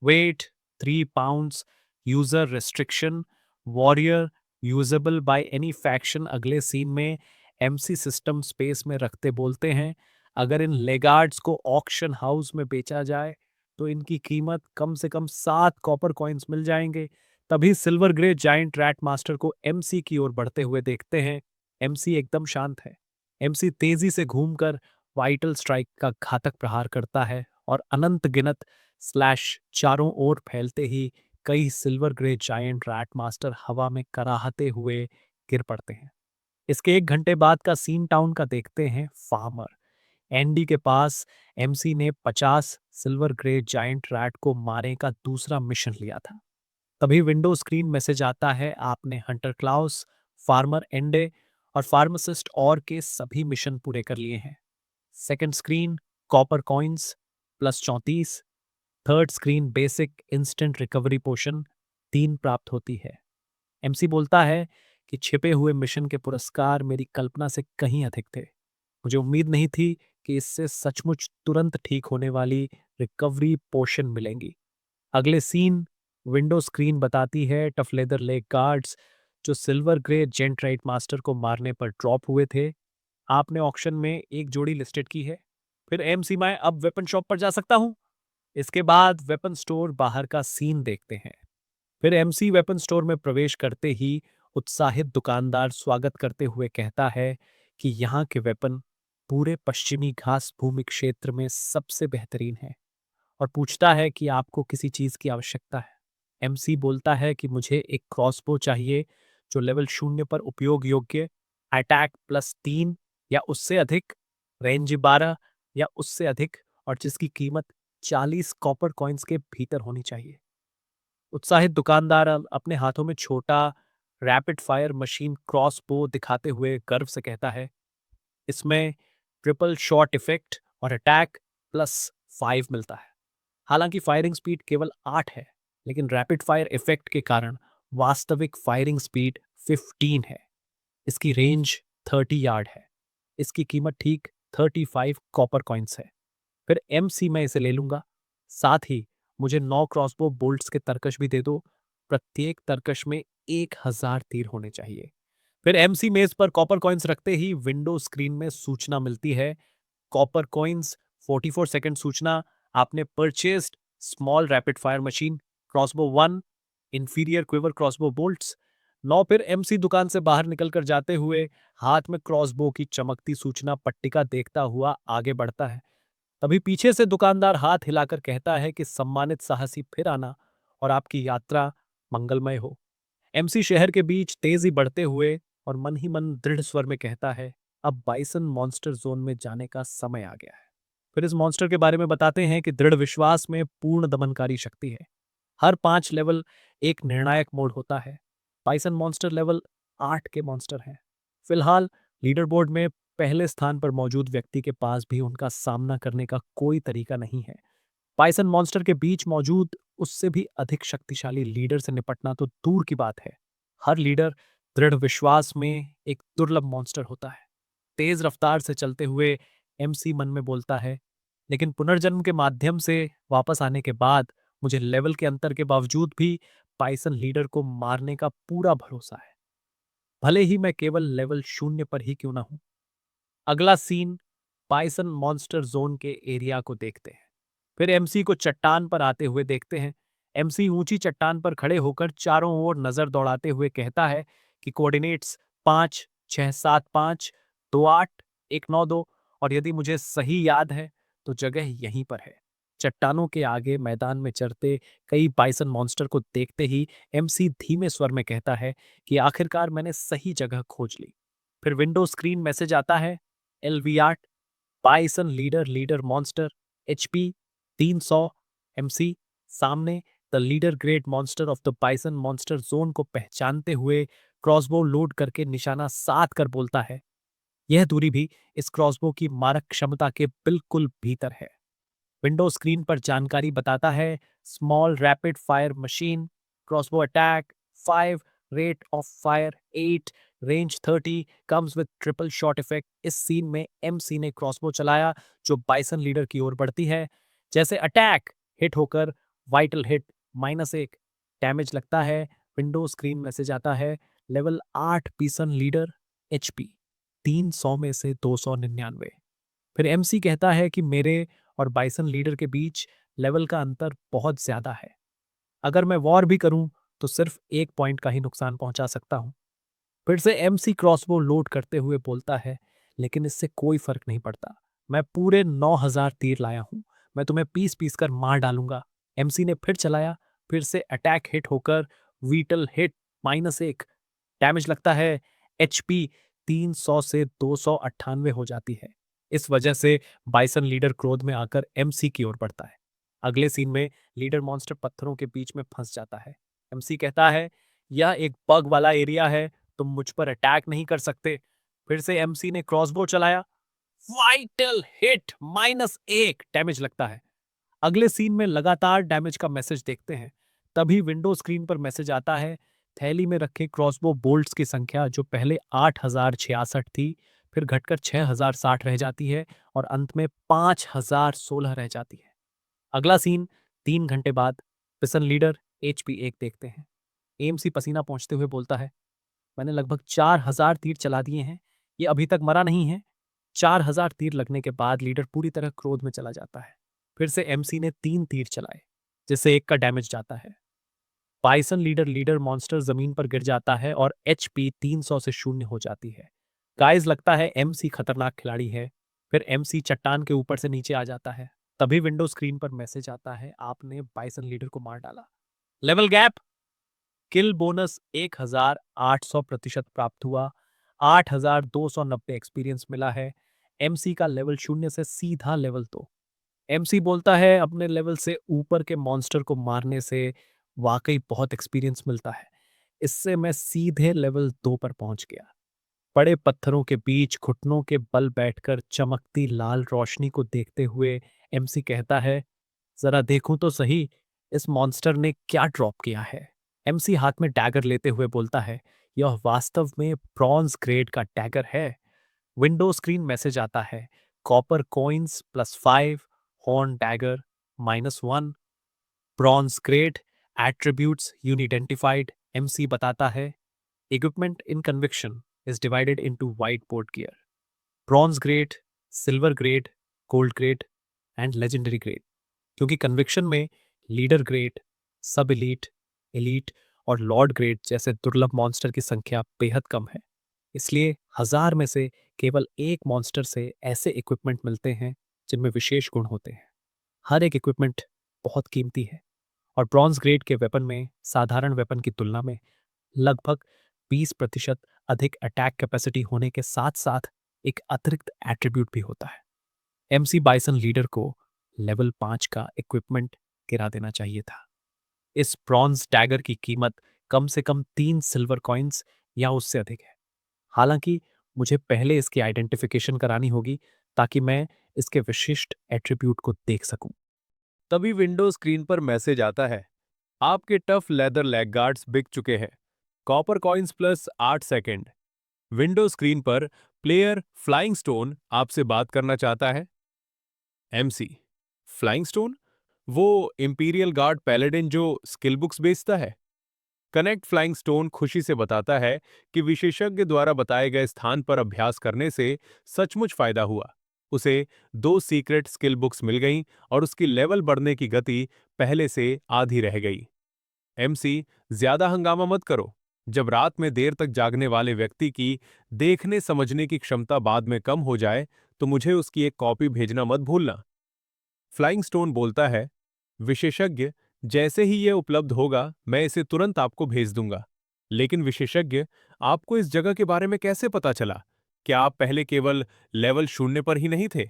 weight 3 pounds, user restriction, warrior usable by any faction. अगले सीन में एमसी सिस्टम स्पेस में रखते बोलते हैं, अगर इन लेगार्ड्स को ऑक्शन हाउस में बेचा जाए तो इनकी कीमत कम से कम 7 कॉपर कॉइन्स मिल जाएंगे। तभी silver grey giant rat master को एमसी की ओर बढ़ते हुए देखते हैं। एमसी एकदम शांत है। एमसी तेजी से घूमकर वाइटल स्ट्राइक का घातक प्रहार करता है और अनंत गिनत स्लैश चारों ओर फैलते ही कई silver grey giant rat master हवा में कराहते हुए गिर पड़ते हैं। इसके 1 घंटे बाद का सीन टाउन का देखते हैं फार्मर। एंडी के पास एमसी ने 50 सिल्वर ग्रे जायंट रैट को मारने का दूसरा मिशन लिया था। तभी विंडो स्क्रीन मैसेज आता है, आपने हंटर क्लाउस, फार्मर एंडे और फार्मासिस्ट और के सभी मिशन पूरे कर लिए हैं। Second screen copper coins +34। Third screen basic instant recovery potion 3 प्राप्त होती है। एमसी बोलता है कि छिपे हुए मिशन के पुरस्कार मेरी कल्पना से कहीं अधिक थे। मुझे उम्मीद नहीं थी कि इससे सचमुच तुरंत ठीक होने वाली रिकवरी पोशन मिलेंगी। अगले सीन विंडो स्क्रीन बताती है टफ लेदर लेग गार्ड्स जो सिल्वर ग्रे जेंटराइट मास्टर को मारने पर ड्रॉप हुए थे। आपने ऑक्शन में एक जोड़ी लिस्टेड की है। फिर एमसी मैं अब वेपन शॉप पर जा सकता हूँ। इसके बाद वेपन स्टोर बाहर का सीन देखते हैं। फिर एमसी वेपन स्टोर में प्रवेश करते ही उत्साहित दुकानदार स्वागत करते हुए कहता है कि यहाँ के वेपन पूरे पश्चिमी घास भूमि क्षेत्र में सबसे बेहतरीन है और पूछता है कि आपको किसी चीज की आवश्यकता है। एमसी बोलता है कि मुझे एक क्रॉसबो चाहिए जो लेवल 0 पर उपयोग योग्य, अटैक +3 या उससे अधिक, रेंज 12 या उससे अधिक और जिसकी कीमत 40 कॉपर कॉइन्स के भीतर होनी चाहिए। उत्साहित दुकानदार अपने हाथों में छोटा रैपिड फायर मशीन क्रॉसबो दिखाते हुए गर्व से कहता है, इसमें ट्रिपल शॉट इफेक्ट और अटैक +5 मिलता है। हालांकि फायरिंग स्पीड केवल 8 है, लेकिन रैपिड फायर इफेक्ट के कारण वास्तविक फायरिंग स्पीड 15 है। इसकी रेंज 30 यार्ड है। इसकी कीमत ठीक 35 कॉपर कॉइन्स है। फिर एमसी मैं इसे ले लूंगा। साथ ही मुझे 9 क्रॉसबो बोल्ट्स के तरकश भी दे दो। प्रत्येक तरकश में 1000 तीर होने चाहिए। फिर एमसी मेज पर कॉपर कॉइन्स रखते ही विंडो स्क्रीन में सूचना मिलती है, कॉपर कॉइन्स 44 सेकंड सूचना, आपने purchased small rapid fire machine crossbow 1 inferior quiver crossbow bolts 9। फिर एमसी दुकान से बाहर निकलकर जाते हुए हाथ में क्रॉसबो की चमकती सूचना पट्टिका देखता हुआ आगे बढ़ता है। तभी पीछे से दुकानदार हाथ हिलाकर कहता है कि सम्मानित साहसी फिर आना और आपकी यात्रा मंगलमय हो। एमसी शहर के बीच तेजी बढ़ते हुए और मन ही मन दृढ़ स्वर में कहता है, अब बाइसन मॉन्स्टर जोन में जाने का समय आ गया है। फिर इस मॉन्स्टर के बारे में बताते हैं कि दृढ़ विश्वास में पूर्ण दमनकारी शक्ति है। हर 5 लेवल एक निर्णायक मोड होता है। बाइसन मॉन्स्टर लेवल 8 के मॉन्स्टर हैं। फिलहाल लीडर बोर्ड में पहले स्थान पर मौजूद व्यक्ति के पास भी उनका सामना करने का कोई तरीका नहीं है। बाइसन मॉन्स्टर के बीच मौजूद उससे भी अधिक शक्तिशाली लीडर से निपटना तो दूर की बात है। हर लीडर दृढ़ विश्वास में एक दुर्लभ मॉन्स्टर होता है। तेज रफ्तार से चलते हुए एमसी मन में बोलता है, लेकिन पुनर्जन्म के माध्यम से वापस आने के बाद मुझे लेवल के अंतर के बावजूद भी बाइसन लीडर को मारने का पूरा भरोसा है, भले ही मैं केवल लेवल 0 पर ही क्यों ना हूं। अगला सीन बाइसन मॉन्स्टर जोन के एरिया को देखते हैं। फिर एमसी को चट्टान पर आते हुए देखते हैं। एमसी ऊंची चट्टान पर खड़े होकर चारों ओर नजर दौड़ाते हुए कहता है कि कोऑर्डिनेट्स 5 6 7 5 2 8 1 9 2 और यदि मुझे सही याद है तो जगह यहीं पर है। चट्टानों के आगे मैदान में चरते कई बाइसन मॉन्स्टर को देखते ही एमसी धीमे स्वर में कहता है कि आखिरकार मैंने सही जगह खोज ली। फिर विंडो स्क्रीन मैसेज आता है, LV8 bison leader leader monster HP 300 MC सामने the leader great monster of the bison monster zone को पहचानते हुए क्रॉसबो लोड करके निशाना साध कर बोलता है, यह दूरी भी इस क्रॉसबो की मारक क्षमता के बिल्कुल भीतर है। विंडो स्क्रीन पर जानकारी बताता है, small rapid fire machine crossbow attack 5 rate of fire 8 range 30 comes with triple shot effect. इस सीन में एमसी ने क्रॉसबो चलाया जो बाइसन लीडर की ओर बढ़ती है। जैसे अटैक हिट होकर वाइटल हिट -1 डैमेज लगता है। विंडो स्क्रीन मैसेज आता है, लेवल 8 पीसन लीडर HP 300 में से 299। फिर एमसी कहता है कि मेरे और बाइसन लीडर के बीच लेवल का अंतर बहुत ज्यादा है। अगर मैं वॉर भी करूं तो सिर्फ 1 पॉइंट का ही नुकसान पहुंचा सकता हूं। फिर से एमसी क्रॉसबो लोड करते हुए बोलता है, लेकिन इससे कोई फर्क नहीं पड़ता। मैं पूरे 9,000 तीर लाया हूं। मैं तुम्हें पीस पीस कर मार डालूंगा। एमसी ने फिर चलाया। फिर से अटैक हिट होकर वीटल हिट -1। डैमेज लगता है। एचपी 300 से 298 हो जाती है। इस वजह से बाइसन लीडर क्रोध में आकर एमसी की ओर बढ़ता है। अगले सीन में लीडर मॉन्स्टर पत्थरों के बीच में फंस जाता है। एमसी कहता है, यह एक बग वाला एरिया है, तुम मुझ पर अटैक नहीं कर सकते। फिर से एमसी ने क्रॉसबो चलाया। वाइटल हिट -1 डैमेज लगता है। अगले सीन में लगातार डैमेज का मैसेज देखते हैं। तभी विंडो स्क्रीन पर मैसेज आता है। थैली में रखे क्रॉसबो बोल्ट्स की संख्या जो पहले 8,066 थी, फिर घटकर 6,060 रह जाती है और अंत में 5,016 रह जाती है। अगला सीन 3 घंटे बाद पिसन लीडर HP1 देखते हैं। एमसी पसीना पोंछते हुए बोलता है, मैंने लगभग 4,000 तीर चला दिए हैं। ये अभी तक मरा नहीं है। 4,000 तीर लगने के बाद लीडर पूरी तरह क्रोध में चला जाता है। फिर से एमसी ने 3 तीर चलाए, जिससे एक का डैमेज जाता है। बाइसन लीडर लीडर मॉन्स्टर जमीन पर गिर जाता है और HP 300 से शून्य हो जाती है। गाइस लगता है एमसी खतरनाक खिलाड़ी है। फिर एमसी चट्टान के ऊपर से नीचे आ जाता है। तभी विंडो स्क्रीन पर मैसेज आता है, आपने बाइसन लीडर को मार डाला। Level gap. किल बोनस 1,800% प्राप्त हुआ। 8,290 एक्सपीरियंस मिला है। एमसी का लेवल 0 से सीधा लेवल 2। एमसी बोलता है, अपने लेवल से ऊपर के मॉन्स्टर को मारने से वाकई बहुत एक्सपीरियंस मिलता है। इससे मैं सीधे लेवल 2 पर पहुंच गया। बड़े पत्थरों के बीच घुटनों के बल बैठकर चमकती लाल रोशनी को देखते हुए एमसी कहता है, जरा देखूं तो सही, इस मॉन्स्टर ने क्या ड्रॉप किया है। एमसी हाथ में डैगर लेते हुए बोलता है, यह वास्तव में ब्रॉन्ज ग्रेड का डैगर है। विंडो स्क्रीन मैसेज आता है, copper coins +5, horn dagger -1, bronze grade, attributes unidentified. MC बताता है, equipment in conviction is divided into white board gear, bronze grade, silver grade, gold grade and legendary grade. क्योंकि conviction में leader grade, sub elite, elite और lord grade जैसे दुर्लभ monster की संख्या बेहद कम है, इसलिए 1,000 में से केवल एक मॉन्स्टर से ऐसे इक्विपमेंट मिलते हैं जिनमें विशेष गुण होते हैं। हर एक इक्विपमेंट बहुत कीमती है और ब्रॉन्ज ग्रेड के वेपन में साधारण वेपन की तुलना में लगभग 20% अधिक अटैक कैपेसिटी होने के साथ साथ एक अतिरिक्त एट्रीब्यूट भी होता है। एमसी बाइसन लीडर को लेवल 5 का इक्विपमेंट गिरा देना चाहिए था। इस ब्रॉन्ज डैगर की कीमत कम से कम 3 सिल्वर कॉइन्स या उससे अधिक है। हालांकि मुझे पहले इसकी आइडेंटिफिकेशन करानी होगी ताकि मैं इसके विशिष्ट एट्रीब्यूट को देख सकूं।
तभी विंडो स्क्रीन पर मैसेज आता है, आपके टफ लेदर लेग गार्ड्स बिक चुके हैं। Copper coins +8 second. Window screen पर प्लेयर फ्लाइंग स्टोन आपसे बात करना चाहता है। MC, flying stone? वो इंपीरियल गार्ड पैलेडिन जो स्किल बुक्स बेचता है। कनेक्ट फ्लाइंग स्टोन खुशी से बताता है कि विशेषज्ञ द्वारा बताए गए स्थान पर अभ्यास करने से सचमुच फायदा हुआ। उसे 2 सीक्रेट स्किल बुक्स मिल गईं और उसकी लेवल बढ़ने की गति पहले से आधी रह गई। एमसी, ज्यादा हंगामा मत करो। जब रात में देर तक जागने वाले व्यक्ति की देखने समझने की क्षमता बाद में कम हो जाए तो मुझे उसकी एक कॉपी भेजना मत भूलना। फ्लाइंग स्टोन बोलता है, विशेषज्ञ, जैसे ही यह उपलब्ध होगा मैं इसे तुरंत आपको भेज दूंगा। लेकिन विशेषज्ञ, आपको इस जगह के बारे में कैसे पता चला? क्या आप पहले केवल लेवल 0 पर ही नहीं थे?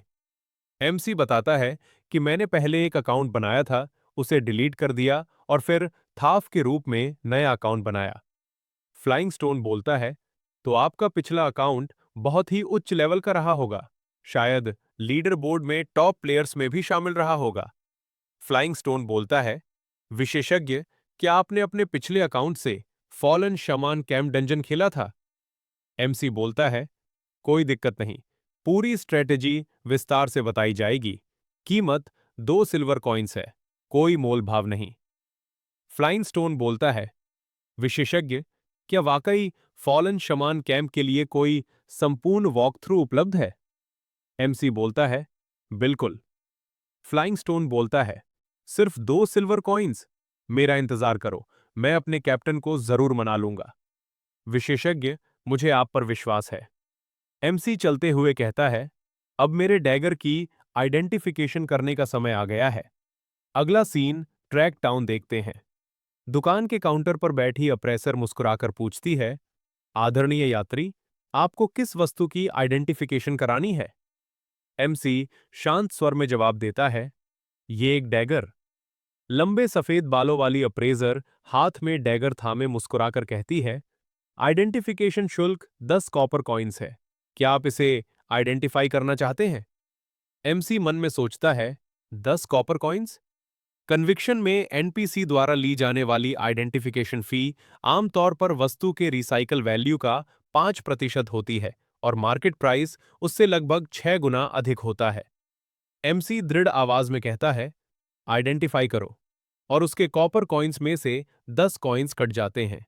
एमसी बताता है कि मैंने पहले एक अकाउंट बनाया था, उसे डिलीट कर दिया और फिर थाफ के रूप में नया अकाउंट बनाया। फ्लाइंग स्टोन बोलता है, तो आपका पिछला अकाउंट बहुत ही उच्च लेवल का रहा होगा, शायद लीडर बोर्ड में टॉप प्लेयर्स में भी शामिल रहा होगा। फ्लाइंग स्टोन बोलता है, विशेषज्ञ, क्या आपने अपने पिछले अकाउंट से फॉलन शमान कैंप डंजन खेला था? एमसी बोलता है, कोई दिक्कत नहीं, पूरी स्ट्रेटेजी विस्तार से बताई जाएगी। कीमत 2 सिल्वर कॉइन्स है, कोई मोल भाव नहीं। फ्लाइंग स्टोन बोलता है, विशेषज्ञ, क्या वाकई फॉलन शमान कैंप के लिए कोई संपूर्ण वॉक थ्रू उपलब्ध है? एमसी बोलता है, बिल्कुल। फ्लाइंग स्टोन बोलता है, सिर्फ 2 सिल्वर कॉइन्स? मेरा इंतजार करो, मैं अपने कैप्टन को जरूर मना लूंगा। विशेषज्ञ, मुझे आप पर विश्वास है।
एमसी चलते हुए कहता है, अब मेरे डैगर की आइडेंटिफिकेशन करने का समय आ गया है। अगला सीन ट्रैक टाउन देखते हैं। दुकान के काउंटर पर बैठी अप्रेसर मुस्कुराकर पूछती है, आदरणीय यात्री, आपको किस वस्तु की आइडेंटिफिकेशन करानी है? एमसी शांत स्वर में जवाब देता है, ये एक डैगर। लंबे सफेद बालों वाली अप्रेजर हाथ में डैगर थामे मुस्कुराकर कहती है, आइडेंटिफिकेशन शुल्क 10 कॉपर कॉइन्स है। क्या आप इसे आइडेंटिफाई करना चाहते हैं? एमसी मन में सोचता है, 10 कॉपर कॉइन्स? कन्विक्शन में एनपीसी द्वारा ली जाने वाली आइडेंटिफिकेशन फी आमतौर पर वस्तु के रिसाइकल वैल्यू का 5% होती है और मार्केट प्राइस उससे लगभग 6 गुना अधिक होता है। एमसी दृढ़ आवाज में कहता है, आइडेंटिफाई करो। और उसके कॉपर कॉइन्स में से 10 कॉइन्स कट जाते हैं।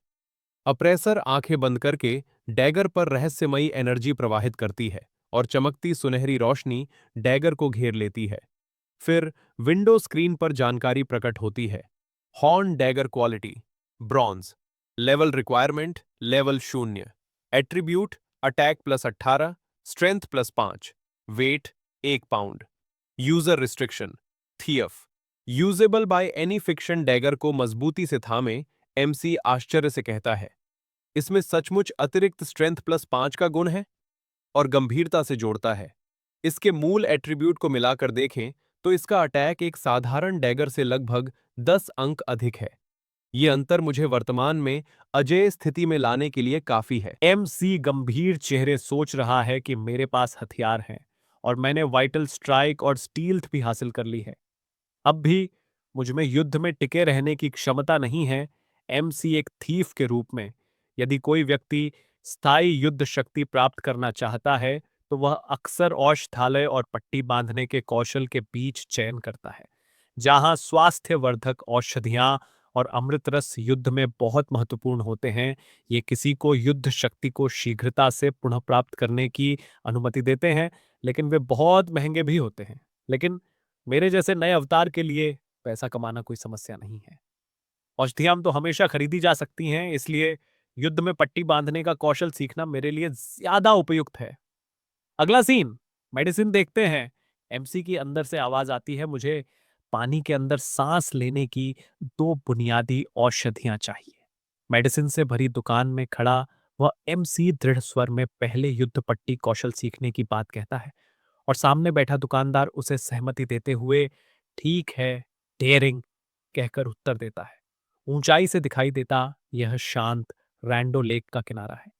अप्रेसर आंखें बंद करके डैगर पर रहस्यमयी एनर्जी प्रवाहित करती है और चमकती सुनहरी रोशनी डैगर को घेर लेती है। फिर विंडो स्क्रीन पर जानकारी प्रकट होती है। Horn dagger quality bronze, level requirement level 0, attribute attack +18, strength +5, weight 1 pound. User restriction thief, usable by any fiction dagger को मजबूती से थामे एमसी आश्चर्य से कहता है, इसमें सचमुच अतिरिक्त स्ट्रेंथ +5 का गुण है? और गंभीरता से जोड़ता है, इसके मूल एट्रीब्यूट को मिलाकर देखें तो इसका अटैक एक साधारण डैगर से लगभग 10 अंक अधिक है। ये अंतर मुझे वर्तमान में अजेय स्थिति में लाने के लिए काफी है। एमसी गंभीर चेहरे सोच रहा है कि मेरे पास हथियार हैं और मैंने वाइटल स्ट्राइक और स्टील्थ भी हासिल कर ली है। अब भी मुझ में युद्ध में टिके रहने की क्षमता नहीं है। एमसी एक थीफ के रूप में, यदि कोई व्यक्ति स्थायी युद्ध शक्ति प्राप्त करना चाहता है तो वह अक्सर औषधालय और पट्टी बांधने के कौशल के बीच चयन करता है। जहां स्वास्थ्यवर्धक औषधियां और अमृत रस युद्ध में बहुत महत्वपूर्ण होते हैं, ये किसी को युद्ध शक्ति को शीघ्रता से पुनः प्राप्त करने की अनुमति देते हैं, लेकिन वे बहुत महंगे भी होते हैं। लेकिन मेरे जैसे नए अवतार के लिए पैसा कमाना कोई समस्या नहीं है। औषधियाँ तो हमेशा खरीदी जा सकती हैं, इसलिए युद्ध में पट्टी बांधने का कौशल सीखना मेरे लिए ज्यादा उपयुक्त है। अगला सीन मेडिसिन देखते हैं। एमसी की अंदर से आवाज आती है, मुझे पानी के अंदर सांस लेने की 2 बुनियादी औषधियां चाहिए। मेडिसिन से भरी दुकान में खड़ा वह एमसी दृढ़ स्वर में पहले युद्ध पट्टी कौशल सीखने की बात कहता है और सामने बैठा दुकानदार उसे सहमति देते हुए ठीक है, डेयरिंग कहकर उत्तर देता है। ऊंचाई से दिखाई देता यह शांत रैंडो लेक का किनारा है,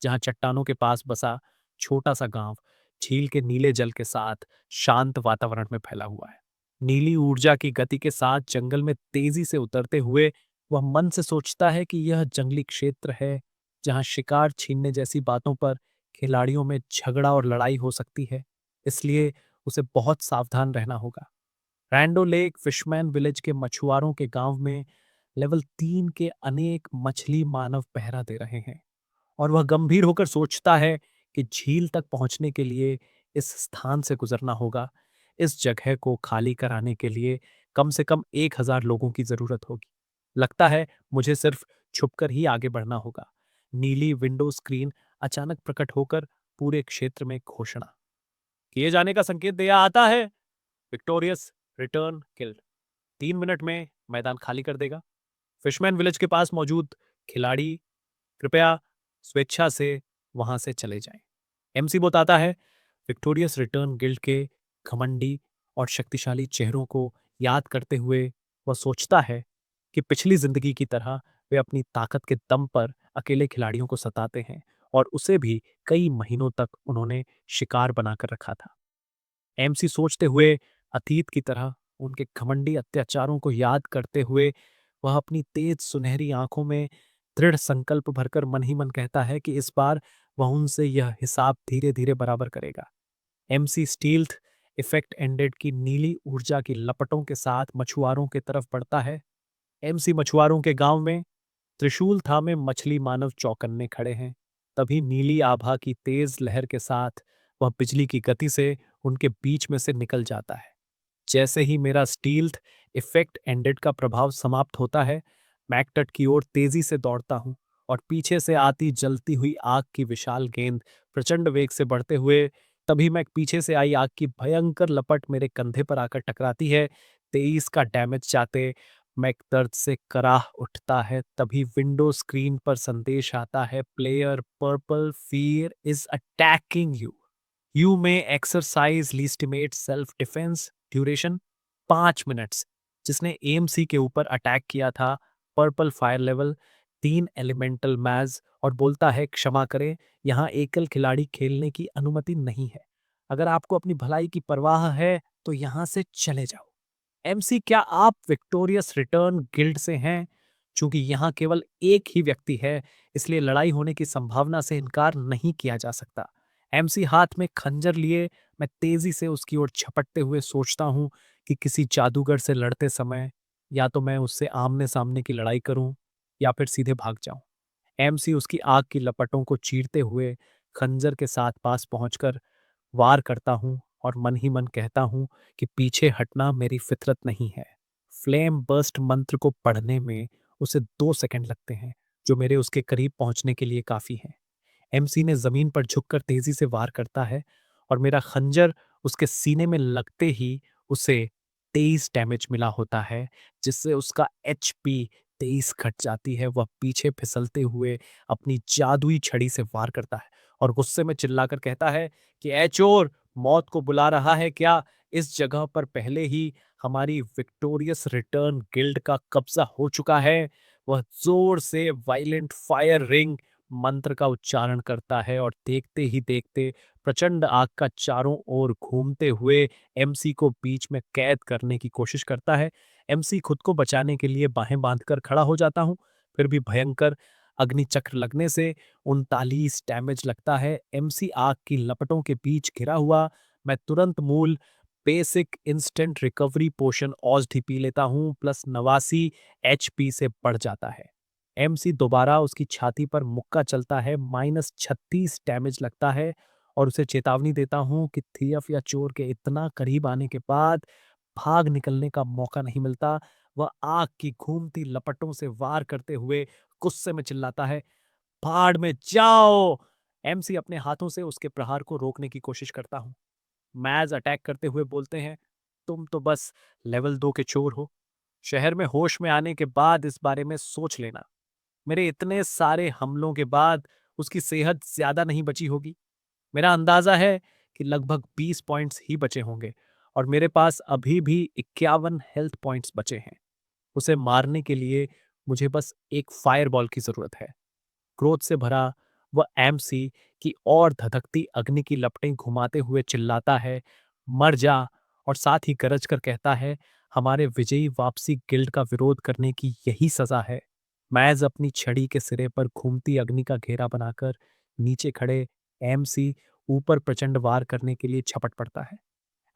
जहां चट्टानों के पास बसा छोटा सा गांव झील के नीले जल के साथ शांत वातावरण में फैला हुआ है। नीली ऊर्जा की गति के साथ जंगल में तेजी से उतरते हुए वह मन से सोचता है कि यह जंगली क्षेत्र है जहां शिकार छीनने जैसी बातों पर खिलाड़ियों में झगड़ा और लड़ाई हो सकती है, इसलिए उसे बहुत सावधान रहना होगा। रैंडो लेक फिशमैन विलेज के मछुआरों के गांव में लेवल 3 के अनेक मछली मानव पहरा दे रहे हैं और वह गंभीर होकर सोचता है कि झील तक पहुंचने के लिए इस स्थान से गुजरना होगा। इस जगह को खाली कराने के लिए कम से कम 1000 लोगों की जरूरत होगी। लगता है मुझे सिर्फ छुपकर ही आगे बढ़ना होगा। नीली विंडो स्क्रीन अचानक प्रकट होकर पूरे क्षेत्र में घोषणा किए जाने का संकेत दिया आता है, विक्टोरियस रिटर्न किल्ड। 3 मिनट में मैदान खाली कर देगा। फिशमैन विलेज के पास मौजूद खिलाड़ी कृपया स्वेच्छा से वहां से चले जाएं। एमसी बताता है, विक्टोरियस रिटर्न गिल्ड के घमंडी और शक्तिशाली चेहरों को याद करते हुए वह सोचता है कि पिछली जिंदगी की तरह वे अपनी ताकत के दम पर अकेले खिलाड़ियों को सताते हैं और उसे भी कई महीनों तक उन्होंने शिकार बनाकर रखा था। एमसी सोचते हुए अतीत की तरह उनके घमंडी अत्याचारों को याद करते हुए वह अपनी तेज सुनहरी आंखों में दृढ़ संकल्प भरकर मन ही मन कहता है कि इस बार वह उनसे यह हिसाब धीरे धीरे बराबर करेगा। एमसी स्टील्थ इफेक्ट एंडेड की नीली ऊर्जा की लपटों के साथ मछुआरों की तरफ बढ़ता है। एमसी मछुआरों के गांव में त्रिशूल थामे मछली मानव चौकन्ने खड़े हैं। तभी नीली आभा की तेज लहर के साथ वह बिजली की गति से उनके बीच में से निकल जाता है। जैसे ही मेरा स्टील्थ इफेक्ट एंडेड का प्रभाव समाप्त होता है, मैकटट की ओर तेजी से दौड़ता हूं और पीछे से आती जलती हुई आग की विशाल गेंद प्रचंड वेग से बढ़ते हुए तभी मैं पीछे से आई आग की भयंकर लपट मेरे कंधे पर आकर टकराती है। 23 का डैमेज चाहते मैं दर्द से कराह उठता है। तभी विंडो स्क्रीन पर संदेश आता है, player purple fear is attacking you. You may exercise legitimate self defence duration 5 minutes. जिसने एएमसी के ऊपर अटैक किया था, purple fire level 3 elemental mage, और बोलता है क्षमा करें, यहाँ एकल खिलाड़ी खेलने की अनुमति नहीं है। अगर आपको अपनी भलाई की परवाह है तो यहाँ से चले जाओ। एमसी, क्या आप विक्टोरियस रिटर्न गिल्ड से हैं? चूंकि यहाँ केवल एक ही व्यक्ति है, इसलिए लड़ाई होने की संभावना से इनकार नहीं किया जा सकता। एमसी हाथ में खंजर लिए मैं तेजी से उसकी ओर झपटते हुए सोचता हूँ कि किसी जादूगर से लड़ते समय या तो मैं उससे आमने सामने की लड़ाई करूं या फिर सीधे भाग जाऊं। एमसी उसकी आग की लपटों को चीरते हुए खंजर के साथ पास पहुंचकर वार करता हूं और मन ही मन कहता हूं कि पीछे हटना मेरी फितरत नहीं है। फ्लेम बर्स्ट मंत्र को पढ़ने में उसे 2 सेकंड लगते हैं, जो मेरे उसके करीब पहुंचने के लिए काफी है। एमसी ने जमीन पर झुककर तेजी से वार करता है और मेरा खंजर उसके सीने में लगते ही उसे 23 डैमेज मिला होता है, जिससे उसका एचपी 23 घट जाती है। वह पीछे फिसलते हुए अपनी जादुई छड़ी से वार करता है और गुस्से में चिल्लाकर कहता है कि ए चोर, मौत को बुला रहा है क्या? इस जगह पर पहले ही हमारी विक्टोरियस रिटर्न गिल्ड का कब्जा हो चुका है। वह जोर से वायलेंट फायर रिंग मंत्र का उच्चारण करता है और देखते ही देखते प्रचंड आग का चारों ओर घूमते हुए एमसी को बीच में कैद करने की कोशिश करता है। एमसी खुद को बचाने के लिए बाहें बांधकर खड़ा हो जाता हूं, फिर भी भयंकर अग्निचक्र लगने से 39 डैमेज लगता है। एमसी आग की लपटों के बीच घिरा हुआ, मैं तुरंत मूल बेसिक इंस्टेंट रिकवरी पोशन औषधि पी लेता हूं, प्लस 89 एचपी से बढ़ जाता है। एमसी दोबारा उसकी छाती पर मुक्का चलता है, -36 डैमेज लगता है और उसे चेतावनी देता हूं कि थियफ या चोर के इतना करीब आने के बाद भाग निकलने का मौका नहीं मिलता। वह आग की घूमती लपटों से वार करते हुए गुस्से में चिल्लाता है, भाड़ में जाओ। एमसी अपने हाथों से उसके प्रहार को रोकने की कोशिश करता हूं। मैज अटैक करते हुए बोलते हैं, तुम तो बस लेवल 2 के चोर हो। शहर में होश में आने के बाद इस बारे में सोच लेना। मेरे इतने सारे हमलों के बाद उसकी सेहत ज्यादा नहीं बची होगी। मेरा अंदाजा है कि लगभग 20 पॉइंट्स ही बचे होंगे और मेरे पास अभी भी 51 हेल्थ पॉइंट्स बचे हैं। उसे मारने के लिए मुझे बस एक फायरबॉल की जरूरत है। क्रोध से भरा वह एमसी की और धधकती अग्नि की लपटें घुमाते हुए चिल्लाता है, मर जा। और साथ ही गरज कर कहता है, हमारे विजयी वापसी गिल्ड का विरोध करने की यही सजा है। मैज अपनी छड़ी के सिरे पर घूमती अग्नि का घेरा बनाकर नीचे खड़े एमसी ऊपर प्रचंड वार करने के लिए झपट पड़ता है।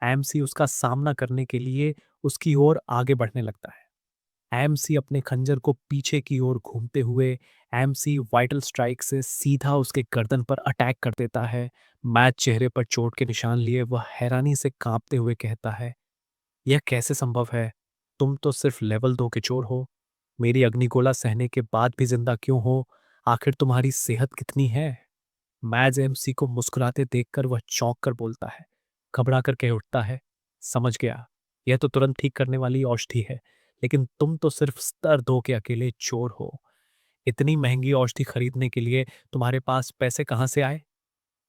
एमसी उसका सामना करने के लिए उसकी ओर आगे बढ़ने लगता है। एमसी अपने खंजर को पीछे की ओर घूमते हुए एमसी वाइटल स्ट्राइक से सीधा उसके गर्दन पर अटैक कर देता है। मैच चेहरे पर चोट के निशान लिए वह हैरानी से कांपते हुए कहता है, यह कैसे संभव है? तुम तो सिर्फ लेवल 2 के चोर हो। मेरी अग्निगोला सहने के बाद भी जिंदा क्यों हो? आखिर तुम्हारी सेहत कितनी है? मैज एमसी को मुस्कुराते देखकर वह चौंक कर बोलता है, घबरा कर कह उठता है, समझ गया, यह तो तुरंत ठीक करने वाली औषधि है, लेकिन तुम तो सिर्फ स्तर 2 के अकेले चोर हो। इतनी महंगी औषधि खरीदने के लिए तुम्हारे पास पैसे कहाँ से आए?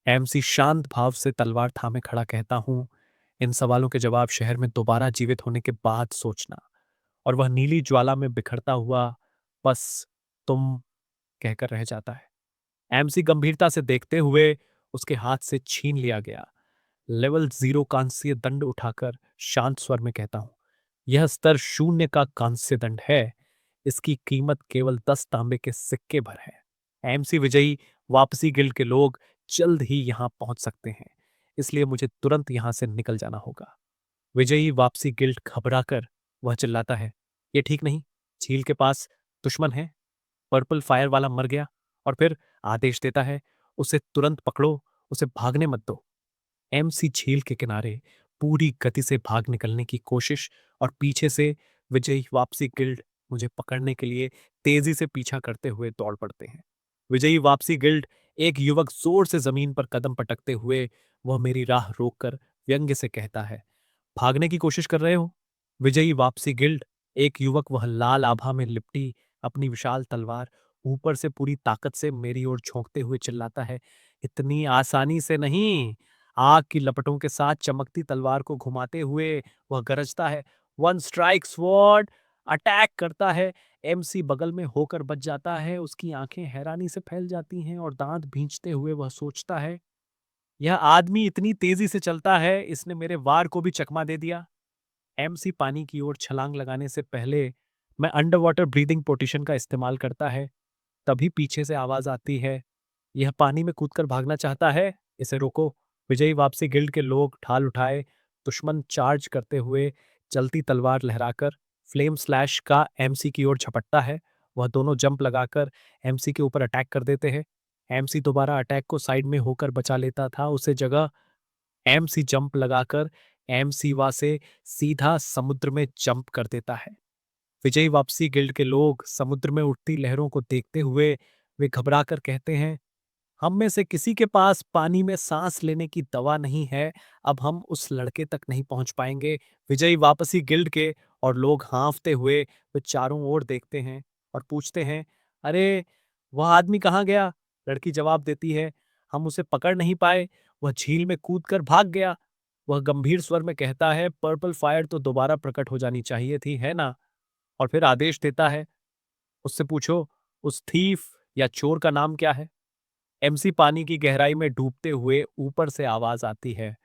एमसी शांत भाव से तलवार थामे खड़ा कहता हूं, इन सवालों के जवाब शहर में दोबारा जीवित होने के बाद सोचना। और वह नीली ज्वाला में बिखरता हुआ बस तुम कहकर रह जाता है। एमसी गंभीरता से देखते हुए उसके हाथ से छीन लिया गया लेवल 0 कांस्य दंड उठाकर शांत स्वर में कहता हूं, यह स्तर 0 का कांस्य दंड है। इसकी कीमत केवल 10 तांबे के सिक्के भर है। एमसी विजयी वापसी गिल्ड के लोग जल्द ही यहां पहुंच सकते हैं, इसलिए मुझे तुरंत यहां से निकल जाना होगा। विजयी वापसी गिल्ड घबराकर वह चिल्लाता है, ये ठीक नहीं, झील के पास दुश्मन है, पर्पल फायर वाला मर गया। और फिर आदेश देता है, उसे तुरंत पकड़ो, उसे भागने मत दो। एमसी झील के किनारे पूरी गति से भाग निकलने की कोशिश और पीछे से विजयी वापसी गिल्ड मुझे पकड़ने के लिए तेजी से पीछा करते हुए दौड़ पड़ते हैं। विजयी वापसी गिल्ड। एक युवक जोर से जमीन पर कदम पटकते हुए वह मेरी राह रोककर व्यंग्य से कहता है, भागने की कोशिश कर रहे हो? विजयी वापसी गिल्ड। एक युवक वह लाल आभा में लिपटी अपनी विशाल तलवार ऊपर से पूरी ताकत से मेरी ओर झोंकते हुए चिल्लाता है, इतनी आसानी से नहीं। आग की लपटों के साथ चमकती तलवार को घुमाते हुए वह गरजता है, वन स्ट्राइक स्वॉर्ड। अटैक करता है। एमसी बगल में होकर बच जाता है। उसकी आंखें हैरानी से फैल जाती हैं और दांत भींचते हुए वह सोचता है, यह आदमी इतनी तेजी से चलता है, इसने मेरे वार को भी चकमा दे दिया। एमसी पानी की ओर छलांग लगाने से पहले मैं अंडर वाटर ब्रीदिंग पोजिशन का इस्तेमाल करता है। तभी पीछे से आवाज आती है, यह पानी में कूदकर भागना चाहता है, इसे रोको। विजयी वापसी गिल्ड के लोग ढाल उठाए दुश्मन चार्ज करते हुए चलती तलवार लहराकर फ्लेम स्लैश का एमसी की ओर झपटता है। वह दोनों जंप लगाकर एमसी के ऊपर अटैक कर देते हैं। एमसी दोबारा अटैक को साइड में होकर बचा लेता था, उसे जगह एमसी जंप लगाकर एमसीवा से सीधा समुद्र में जंप कर देता है। विजयी वापसी गिल्ड के लोग समुद्र में उठती लहरों को देखते हुए वे घबराकर कहते हैं, हम में से किसी के पास पानी में सांस लेने की दवा नहीं है, अब हम उस लड़के तक नहीं पहुंच पाएंगे। विजयी वापसी गिल्ड के और लोग हाँफते हुए वे चारों ओर देखते हैं और पूछते हैं, अरे वह आदमी कहाँ गया? लड़की जवाब देती है, हम उसे पकड़ नहीं पाए, वह झील में कूदकर भाग गया। वह गंभीर स्वर में कहता है, पर्पल फायर तो दोबारा प्रकट हो जानी चाहिए थी, है ना? और फिर आदेश देता है, उससे पूछो उस थीफ या चोर का नाम क्या है? एमसी पानी की गहराई में डूबते हुए ऊपर से आवाज आती है,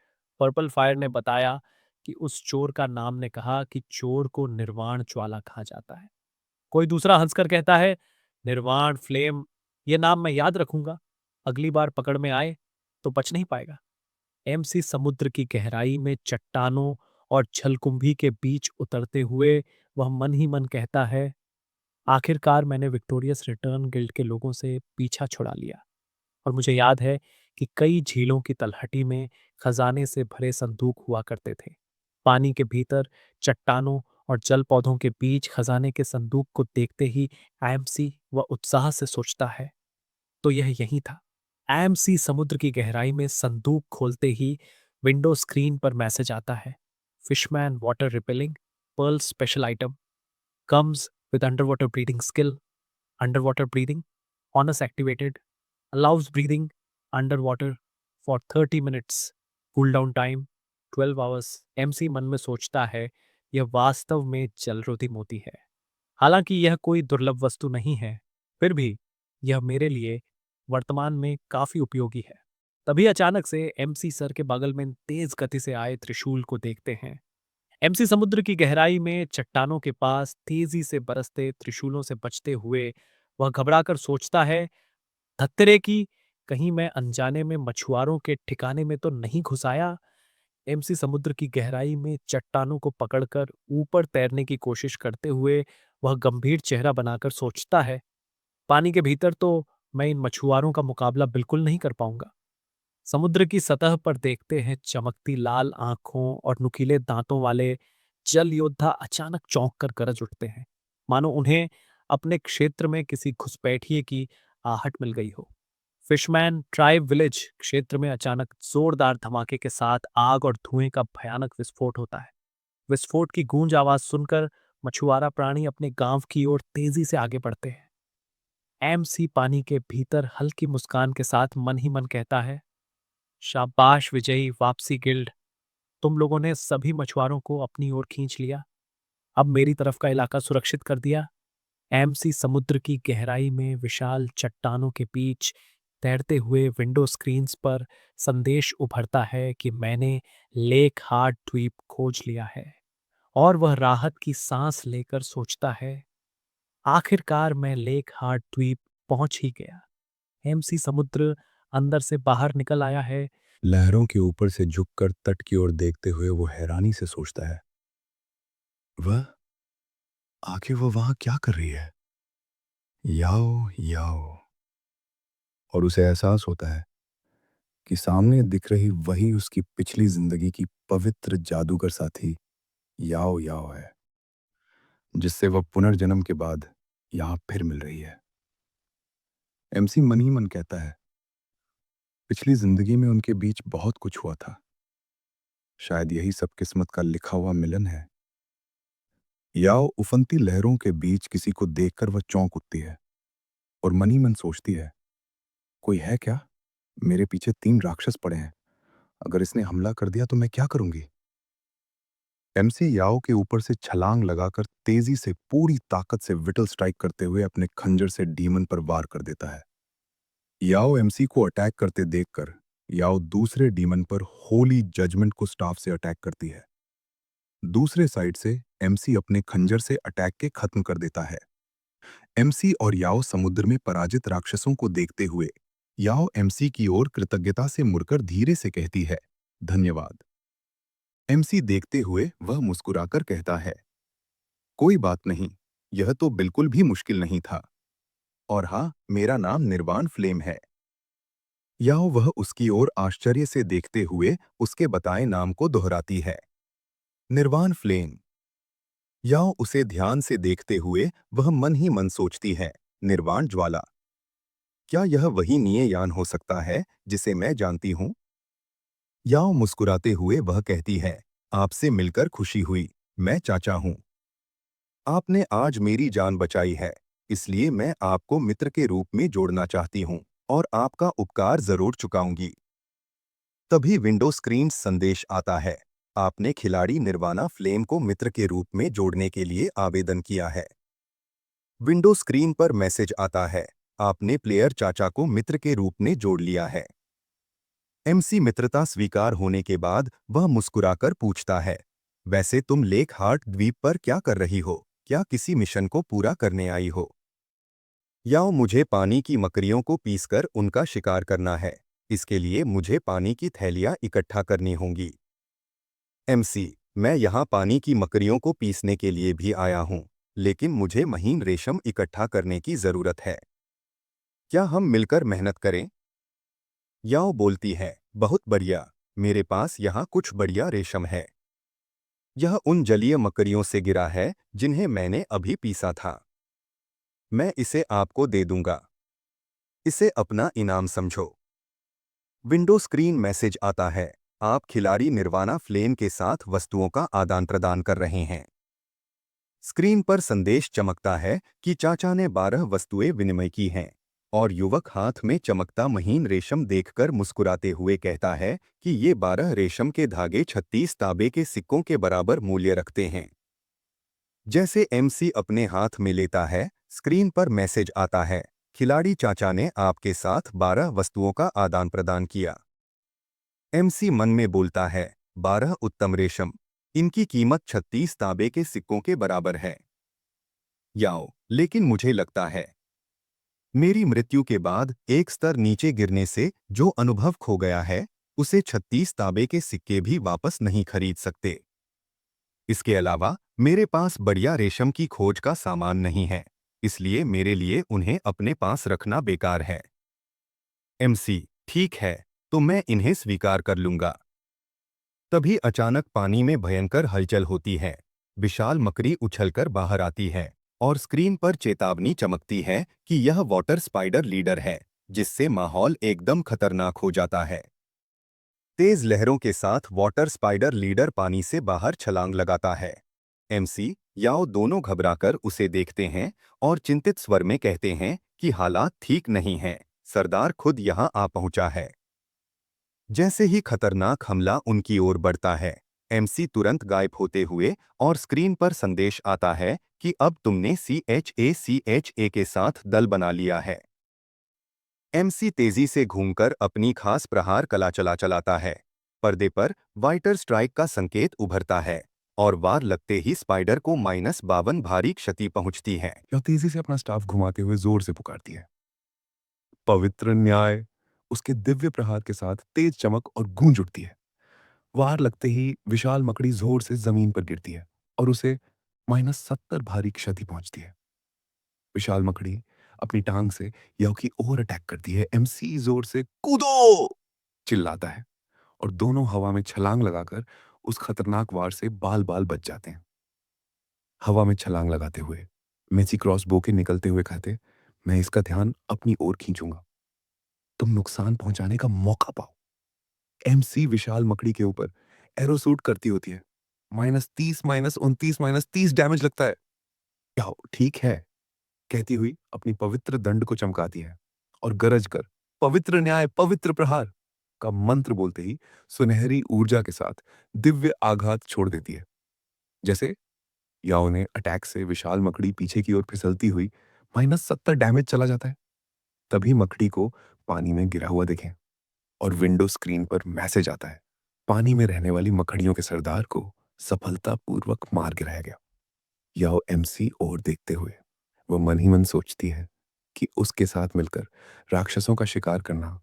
पर्पल फायर ने बताया कि उस चोर का नाम ने कहा कि चोर को निर्वाण ज्वाला कहा जाता है। कोई दूसरा हंसकर कहता है, निर्वाण फ्लेम, ये नाम मैं याद रखूंगा, अगली बार पकड़ में आए तो बच नहीं पाएगा। एमसी समुद्र की गहराई में चट्टानों और जलकुंभी के बीच उतरते हुए वह मन ही मन कहता है, आखिरकार मैंने विक्टोरियस रिटर्न गिल्ड के लोगों से पीछा छुड़ा लिया। और मुझे याद है कि कई झीलों की तलहटी में खजाने से भरे संदूक हुआ करते थे। पानी के भीतर चट्टानों और जल पौधों के बीच खजाने के संदूक को देखते ही एमसी व उत्साह से सोचता है, तो यह यही था। एमसी समुद्र की गहराई में संदूक खोलते ही विंडो स्क्रीन पर मैसेज आता है, fishman water repelling pearl special item comes with underwater breathing skill. Underwater breathing once activated allows breathing underwater for 30 minutes. Cool down time 12 hours. MC मन में सोचता है, यह वास्तव में जलरोधी मोती है। हालांकि यह कोई दुर्लभ वस्तु नहीं है, फिर भी यह मेरे लिए वर्तमान में काफी उपयोगी है। तभी अचानक से एमसी सर के बगल में तेज गति से आए त्रिशूल को देखते हैं। एमसी समुद्र की गहराई में चट्टानों के पास तेजी से बरसते त्रिशूलों से बचते हुए वह घबराकर सोचता है, धत्तेरे की, कहीं मैं अनजाने में मछुआरों के ठिकाने में तो नहीं घुस आया। एमसी समुद्र की गहराई में चट्टानों को पकड़कर ऊपर तैरने की कोशिश करते हुए वह गंभीर चेहरा बनाकर सोचता है, पानी के भीतर तो मैं इन मछुआरों का मुकाबला बिल्कुल नहीं कर पाऊंगा। समुद्र की सतह पर देखते हैं चमकती लाल आंखों और नुकीले दांतों वाले जल योद्धा अचानक चौंक कर गरज उठते हैं, मानो उन्हें अपने क्षेत्र में किसी घुसपैठिए की आहट मिल गई हो। फिशमैन ट्राइब विलेज क्षेत्र में अचानक जोरदार धमाके के साथ आग और धुएं का भयानक विस्फोट होता है। विस्फोट की गूंज आवाज सुनकर मछुआरा प्राणी अपने गांव की ओर तेजी से आगे बढ़ते हैं। एमसी पानी के भीतर हल्की मुस्कान के साथ मन ही मन कहता है, शाबाश विजयी वापसी गिल्ड, तुम लोगों ने सभी मछुआरों को अपनी ओर खींच लिया, अब मेरी तरफ का इलाका सुरक्षित कर दिया। एमसी समुद्र की गहराई में विशाल चट्टानों के बीच तैरते हुए विंडो स्क्रीन्स पर संदेश उभरता है कि मैंने लेक हार्ट द्वीप खोज लिया है। और वह राहत की सांस लेकर सोचता है, आखिरकार मैं लेक हार्ट द्वीप पहुंच ही गया। एमसी समुद्र अंदर से बाहर निकल आया है।
लहरों के ऊपर से झुककर तट की ओर देखते हुए वो हैरानी से सोचता है, वह आखिर वो वहां क्या कर रही है? याओ याओ। और उसे एहसास होता है कि सामने दिख रही वही उसकी पिछली जिंदगी की पवित्र जादूगर साथी याओ याओ है, जिससे वह पुनर्जन्म के बाद यहां फिर मिल रही है। एमसी मन ही मन कहता है, पिछली जिंदगी में उनके बीच बहुत कुछ हुआ था। शायद यही सब किस्मत का लिखा हुआ मिलन है। याओ उफनती लहरों के बीच किसी को देखकर वह चौंक उठती है और मन ही मन सोचती है, कोई है क्या? मेरे पीछे 3 राक्षस पड़े हैं। अगर इसने हमला कर दिया तो मैं क्या करूंगी? एमसी याओ के ऊपर से छलांग लगाकर तेजी से पूरी ताकत से विटल स्ट्राइक करते हुए अपने खंजर से डीमन पर वार कर देता है। याओ एमसी को अटैक करते देखकर याओ दूसरे डीमन पर होली जजमेंट को स्टाफ से अटैक करती है। दूसरे साइड से एमसी अपने खंजर से अटैक के खत्म कर देता है। एमसी और याओ समुद्र में पराजित राक्षसों को देखते हुए याओ एमसी की ओर कृतज्ञता से मुड़कर धीरे से कहती है, धन्यवाद। एमसी देखते हुए वह मुस्कुराकर कहता है, कोई बात नहीं, यह तो बिल्कुल भी मुश्किल नहीं था। और हाँ, मेरा नाम निर्वाण फ्लेम है। याओ वह उसकी ओर आश्चर्य से देखते हुए उसके बताए नाम को दोहराती है, निर्वाण फ्लेम। याओ उसे ध्यान से देखते हुए वह मन ही मन सोचती है, निर्वाण ज्वाला। क्या यह वही निययान हो सकता है जिसे मैं जानती हूँ? याओ मुस्कुराते हुए वह कहती है, आपसे मिलकर खुशी हुई, मैं चाचा हूँ। आपने आज मेरी जान बचाई है, इसलिए मैं आपको मित्र के रूप में जोड़ना चाहती हूँ और आपका उपकार जरूर चुकाऊंगी। तभी विंडो स्क्रीन संदेश आता है, आपने खिलाड़ी निर्वाणा फ्लेम को मित्र के रूप में जोड़ने के लिए आवेदन किया है। विंडो स्क्रीन पर मैसेज आता है, आपने प्लेयर चाचा को मित्र के रूप में जोड़ लिया है। एमसी मित्रता स्वीकार होने के बाद वह मुस्कुराकर पूछता है, वैसे तुम लेक हार्ट द्वीप पर क्या कर रही हो? क्या किसी मिशन को पूरा करने आई हो? याओ मुझे पानी की मकड़ियों को पीसकर उनका शिकार करना है। इसके लिए मुझे पानी की थैलियां इकट्ठा करनी होंगी। एमसी, मैं यहाँ पानी की मकड़ियों को पीसने के लिए भी आया हूँ, लेकिन मुझे महीन रेशम इकट्ठा करने की जरूरत है। क्या हम मिलकर मेहनत करें? याओ बोलती है, बहुत बढ़िया, मेरे पास यहाँ कुछ बढ़िया रेशम है। यह उन जलीय मकड़ियों से गिरा है जिन्हें मैंने अभी पीसा था। मैं इसे आपको दे दूंगा। इसे अपना इनाम समझो। विंडो स्क्रीन मैसेज आता है, आप खिलाड़ी निर्वाणा फ्लेम के साथ वस्तुओं का आदान प्रदान कर रहे हैं। स्क्रीन पर संदेश चमकता है कि चाचा ने 12 वस्तुएं विनिमय की हैं और युवक हाथ में चमकता महीन रेशम देखकर मुस्कुराते हुए कहता है कि ये 12 रेशम के धागे 36 तांबे के सिक्कों के बराबर मूल्य रखते हैं। जैसे एमसी अपने हाथ में लेता है, स्क्रीन पर मैसेज आता है, खिलाड़ी चाचा ने आपके साथ 12 वस्तुओं का आदान प्रदान किया। एमसी मन में बोलता है, 12 उत्तम रेशम, इनकी कीमत 36 तांबे के सिक्कों के बराबर है। याओ, लेकिन मुझे लगता है मेरी मृत्यु के बाद एक स्तर नीचे गिरने से जो अनुभव खो गया है, उसे 36 तांबे के सिक्के भी वापस नहीं खरीद सकते। इसके अलावा मेरे पास बढ़िया रेशम की खोज का सामान नहीं है, इसलिए मेरे लिए उन्हें अपने पास रखना बेकार है। एमसी, ठीक है, तो मैं इन्हें स्वीकार कर लूंगा। तभी अचानक पानी में भयंकर हलचल होती है। विशाल मकड़ी उछलकर बाहर आती है और स्क्रीन पर चेतावनी चमकती है कि यह वाटर स्पाइडर लीडर है, जिससे माहौल एकदम खतरनाक हो जाता है। तेज लहरों के साथ वाटर स्पाइडर लीडर पानी से बाहर छलांग लगाता है। एमसी, याओ दोनों घबराकर उसे देखते हैं और चिंतित स्वर में कहते हैं कि हालात ठीक नहीं हैं, सरदार खुद यहां आ पहुंचा है। जैसे ही खतरनाक हमला उनकी ओर बढ़ता है, एमसी तुरंत गायब होते हुए और स्क्रीन पर संदेश आता है कि अब तुमने CHA के साथ दल बना लिया है। एमसी तेजी से घूमकर अपनी खास प्रहार कला चलाता है। पर्दे पर वाइटर स्ट्राइक का संकेत उभरता है और वार लगते ही स्पाइडर को -52 भारी क्षति पहुंचती है।
या तेजी से अपना स्टाफ घुमाते हुए जोर से पुकारती है, पवित्र न्याय। उसके दिव्य प्रहार के साथ तेज चमक और गूंज उठती है। वार लगते ही विशाल मकड़ी जोर से जमीन पर गिरती है और उसे -70 भारी क्षति पहुंचती है। विशाल मकड़ी अपनी टांग से याओ की ओर अटैक करती है। एमसी जोर से कूदो चिल्लाता है और दोनों हवा में छलांग लगाकर उस खतरनाक वार से बाल बाल बच जाते हैं। हवा में छलांग लगाते हुए मेसी क्रॉस बो के निकलते हुए कहते, मैं इसका ध्यान अपनी ओर खींचूंगा। तुम नुकसान पहुंचाने का मौका पाओ। एमसी विशाल मकड़ी के ऊपर एरो शूट करती होती है। -30 -29 -30 डैमेज लगता है। क्या ठीक है, कहती हुई अपनी पवित्र दंड को चमकाती है और गरज कर पवित्र न्याय पवित्र प्रहार का मंत्र बोलते ही सुनहरी ऊर्जा के साथ दिव्य आघात छोड़ देती है। जैसे याओ ने अटैक से विशाल मकड़ी पीछे की ओर फिसलती हुई -70 डैमेज चला जाता है। तभी मकड़ी को पानी में गिरा हुआ देखें और विंडो स्क्रीन पर मैसेज आता है, पानी में रहने वाली मकड़ियों के सरदार को सफलतापूर्वक मार गिराया गया। याओ एमसी और देखते हुए वो मन ही मन सोचती है कि उसके साथ मिलकर राक्षसों का शिकार करना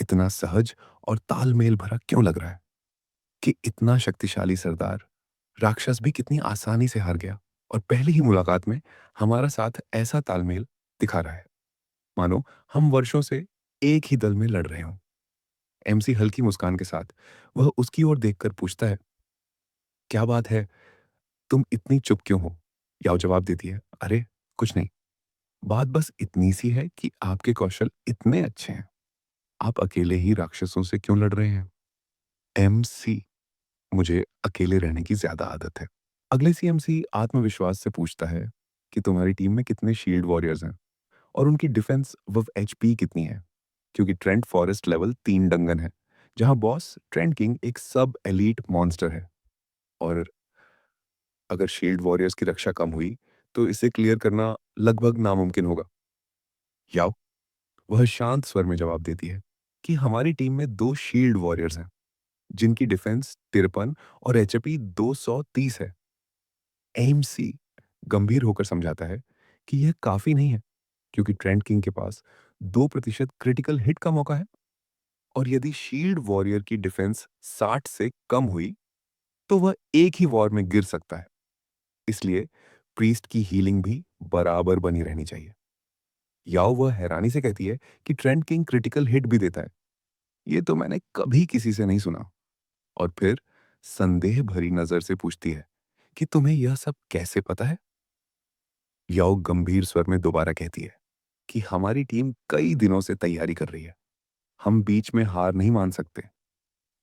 इतना सहज और तालमेल भरा क्यों लग रहा है, कि इतना शक्तिशाली सरदार राक्षस भी कितनी आसानी से हार गया और पहली ही मुलाकात में हमारा साथ ऐसा तालमेल दिखा रहा है, मानो हम वर्षों से एक ही दल में लड़ रहे हों। एमसी हल्की मुस्कान के साथ वह उसकी ओर देखकर पूछता है, क्या बात है, तुम इतनी चुप क्यों हो? याओ जवाब देती है, अरे कुछ नहीं, बात बस इतनी सी है कि आपके कौशल इतने अच्छे हैं, आप अकेले ही राक्षसों से क्यों लड़ रहे हैं? एमसी, मुझे अकेले रहने की ज्यादा आदत है। अगले सीएमसी आत्मविश्वास से पूछता है कि तुम्हारी टीम में कितने शील्ड वॉरियर्स हैं और उनकी डिफेंस व एचपी कितनी है, क्योंकि ट्रेंट फॉरेस्ट लेवल 3 डंगन है, जहां बॉस ट्रेंट किंग एक सब एलीट मॉन्स्टर है। और अगर शील्ड वॉरियर्स की रक्षा कम हुई तो इसे क्लियर करना लगभग नामुमकिन होगा। याओ, वह शांत स्वर में जवाब देती है कि हमारी टीम में 2 शील्ड वॉरियर्स हैं, जिनकी डिफेंस 53 और एचपी 230 है। एमसी गंभीर होकर समझाता है कि यह काफी नहीं है, क्योंकि ट्रेंट किंग के पास 2% क्रिटिकल हिट का मौका है, और यदि शील्ड वॉरियर की डिफेंस 60 से कम हुई तो वह एक ही वॉर में गिर सकता है। इसलिए प्रीस्ट की हीलिंग भी बराबर बनी रहनी चाहिए। याओ वह हैरानी से कहती है कि ट्रेंट किंग क्रिटिकल हिट भी देता है, ये तो मैंने कभी किसी से नहीं सुना। और फिर संदेह भरी नजर से पूछती है कि तुम्हें यह सब कैसे पता है? याओ गंभीर स्वर में दोबारा कहती है कि हमारी टीम कई दिनों से तैयारी कर रही है, हम बीच में हार नहीं मान सकते,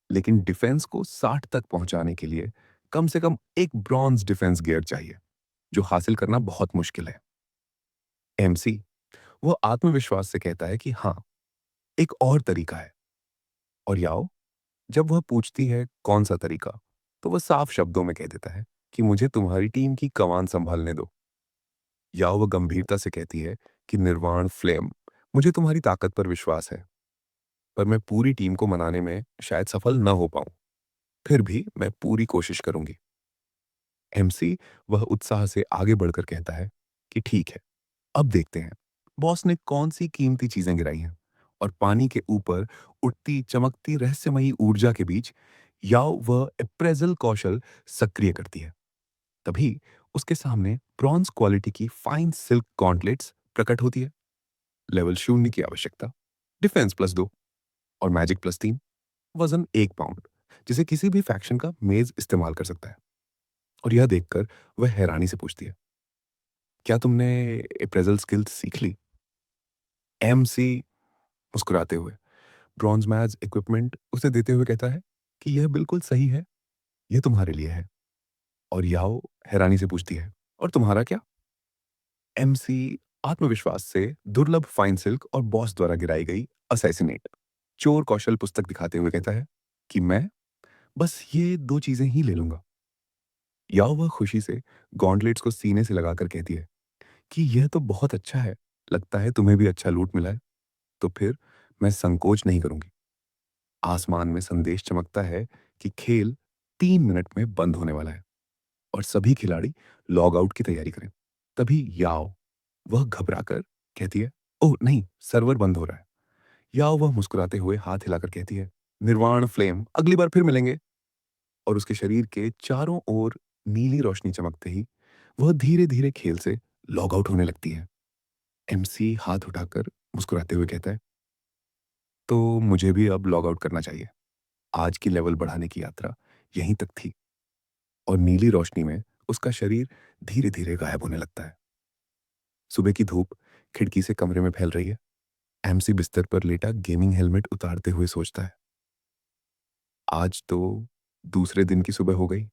लेकिन डिफेंस को 60 तक पहुंचाने के लिए कम से कम एक ब्रॉन्ज डिफेंस गियर चाहिए, जो हासिल करना बहुत मुश्किल है। एमसी वो आत्मविश्वास से कहता है कि हाँ, एक और तरीका है। और याओ जब वह पूछती है कौन सा तरीका, तो वह साफ शब्दों में कह देता है कि मुझे तुम्हारी टीम की कमान संभालने दो। याओ वह गंभीरता से कहती है कि निर्वाण फ्लेम, मुझे तुम्हारी ताकत पर विश्वास है, पर मैं पूरी टीम को मनाने में शायद सफल न हो पाऊं, फिर भी मैं पूरी कोशिश करूंगी। एमसी वह उत्साह से आगे बढ़कर कहता है कि ठीक है, अब देखते हैं बॉस ने कौन सी कीमती चीजें गिराई हैं। और पानी के ऊपर उठती चमकती रहस्यमयी ऊर्जा के बीच याओ वह अप्रेजल कौशल सक्रिय करती है। तभी उसके सामने ब्रॉन्ज क्वालिटी की फाइन सिल्क गॉन्टलेट्स प्रकट होती है। लेवल 0 की आवश्यकता, डिफेंस +2 और मैजिक +3, वजन 1 पाउंड, जिसे किसी भी फैक्शन का मेज इस्तेमाल कर सकता है। और यह देखकर वह हैरानी से पूछती है, क्या तुमने अप्रेजल स्किल्स सीख ली? एमसी मुस्कुराते हुए ब्रॉन्ज मैच इक्विपमेंट उसे देते हुए कहता है कि यह बिल्कुल सही है, यह तुम्हारे लिए है। और याओ हैरानी से पूछती है, और तुम्हारा क्या? एमसी आत्मविश्वास से दुर्लभ फाइन सिल्क और बॉस द्वारा गिराई गई असैसिनेट चोर कौशल पुस्तक दिखाते हुए कहता है कि मैं बस ये 2 चीजें ही ले लूंगा। याओ वह खुशी से गॉन्टलेट्स को सीने से लगाकर कहती है कि यह तो बहुत अच्छा है, लगता है तुम्हें भी अच्छा लूट मिला है, तो फिर मैं संकोच नहीं करूंगी। आसमान में संदेश चमकता है कि खेल 3 मिनट में बंद होने वाला है और सभी खिलाड़ी लॉग आउट की तैयारी करें। तभी याओ वह घबराकर कहती है, ओह नहीं, सर्वर बंद हो रहा है। याओ वह मुस्कुराते हुए हाथ हिलाकर कहती है, निर्वाण फ्लेम, अगली बार फिर मिलेंगे। और उसके शरीर के चारों ओर नीली रोशनी चमकते ही वह धीरे धीरे खेल से लॉग आउट होने लगती है। एमसी हाथ उठाकर मुस्कुराते हुए कहता है, तो मुझे भी अब लॉग आउट करना चाहिए। आज की लेवल बढ़ाने की यात्रा यहीं तक थी। और नीली रोशनी में उसका शरीर धीरे धीरे गायब होने लगता है। सुबह की धूप खिड़की से कमरे में फैल रही है। एमसी बिस्तर पर लेटा गेमिंग हेलमेट उतारते हुए सोचता है, आज तो दूसरे दिन की सुबह हो गई।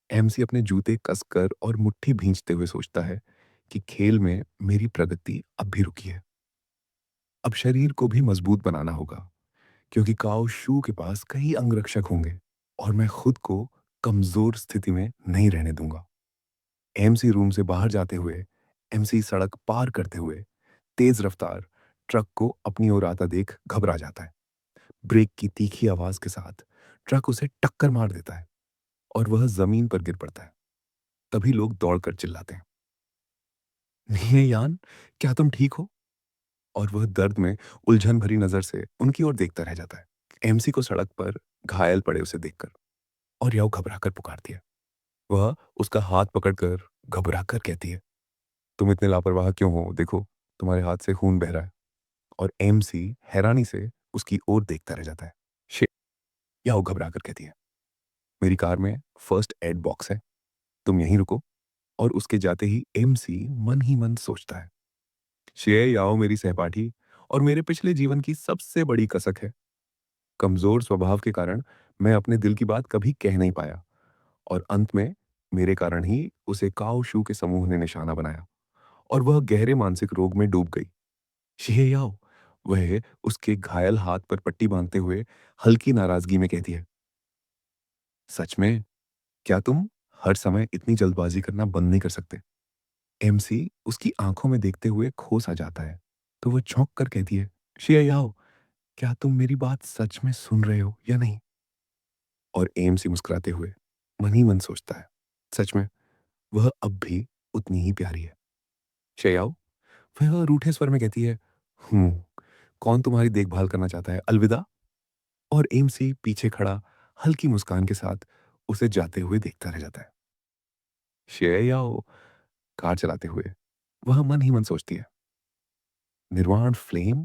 एमसी अपने जूते कसकर और मुट्ठी भींचते हुए सोचता है कि खेल में मेरी प्रगति अब भी रुकी है। अब शरीर को भी मजबूत बनाना होगा, क्योंकि काओ शू के पास कई अंगरक्षक होंगे और मैं खुद को कमजोर स्थिति में नहीं रहने दूंगा। एमसी रूम से बाहर जाते हुए, एमसी सड़क पार करते हुए तेज रफ्तार ट्रक को अपनी ओर आता देख घबरा जाता है। ब्रेक की तीखी आवाज के साथ ट्रक उसे टक्कर मार देता है और वह जमीन पर गिर पड़ता है। तभी लोग दौड़कर चिल्लाते हैं, नहीं यान, क्या तुम ठीक हो? और वह दर्द में उलझन भरी नजर से उनकी ओर देखता रह जाता है। एमसी को सड़क पर घायल पड़े उसे देखकर और याओ घबरा कर पुकारती है। वह उसका हाथ पकड़कर घबरा कर कहती है, तुम इतने लापरवाह क्यों हो? देखो, तुम्हारे हाथ से खून बह रहा है। और एमसी हैरानी से उसकी ओर देखता रह जाता है। शे याओ घबरा कर कहती है, मेरी कार में फर्स्ट एड बॉक्स है, तुम यहीं रुको। और उसके जाते ही एमसी मन ही मन सोचता है, शे याओ मेरी सहपाठी और मेरे पिछले जीवन की सबसे बड़ी कसक है। कमजोर स्वभाव के कारण मैं अपने दिल की बात कभी कह नहीं पाया और अंत में मेरे कारण ही उसे काओ शू के समूह ने निशाना बनाया और वह गहरे मानसिक रोग में डूब गई। शिहेयाओ, वह उसके घायल हाथ पर पट्टी बांधते हुए हल्की नाराजगी में कहती है, सच में क्या तुम हर समय इतनी जल्दबाजी करना बंद नहीं कर सकते? एमसी उसकी आंखों में देखते हुए खोस आ जाता है, तो वह चौंक कर कहती है, शिहेयाओ, क्या तुम मेरी बात सच में सुन रहे हो या नहीं? और एमसी मुस्कुराते हुए मन ही मन सोचता है, सच में वह अब भी उतनी ही प्यारी है। शेयाओ, वह रूठे स्वर में कहती है, हूँ, कौन तुम्हारी देखभाल करना चाहता है, अलविदा। और एमसी पीछे खड़ा हल्की मुस्कान के साथ उसे जाते हुए देखता रह जाता है। शेयाओ कार चलाते हुए वह मन ही मन सोचती है, निर्वाण फ्लेम,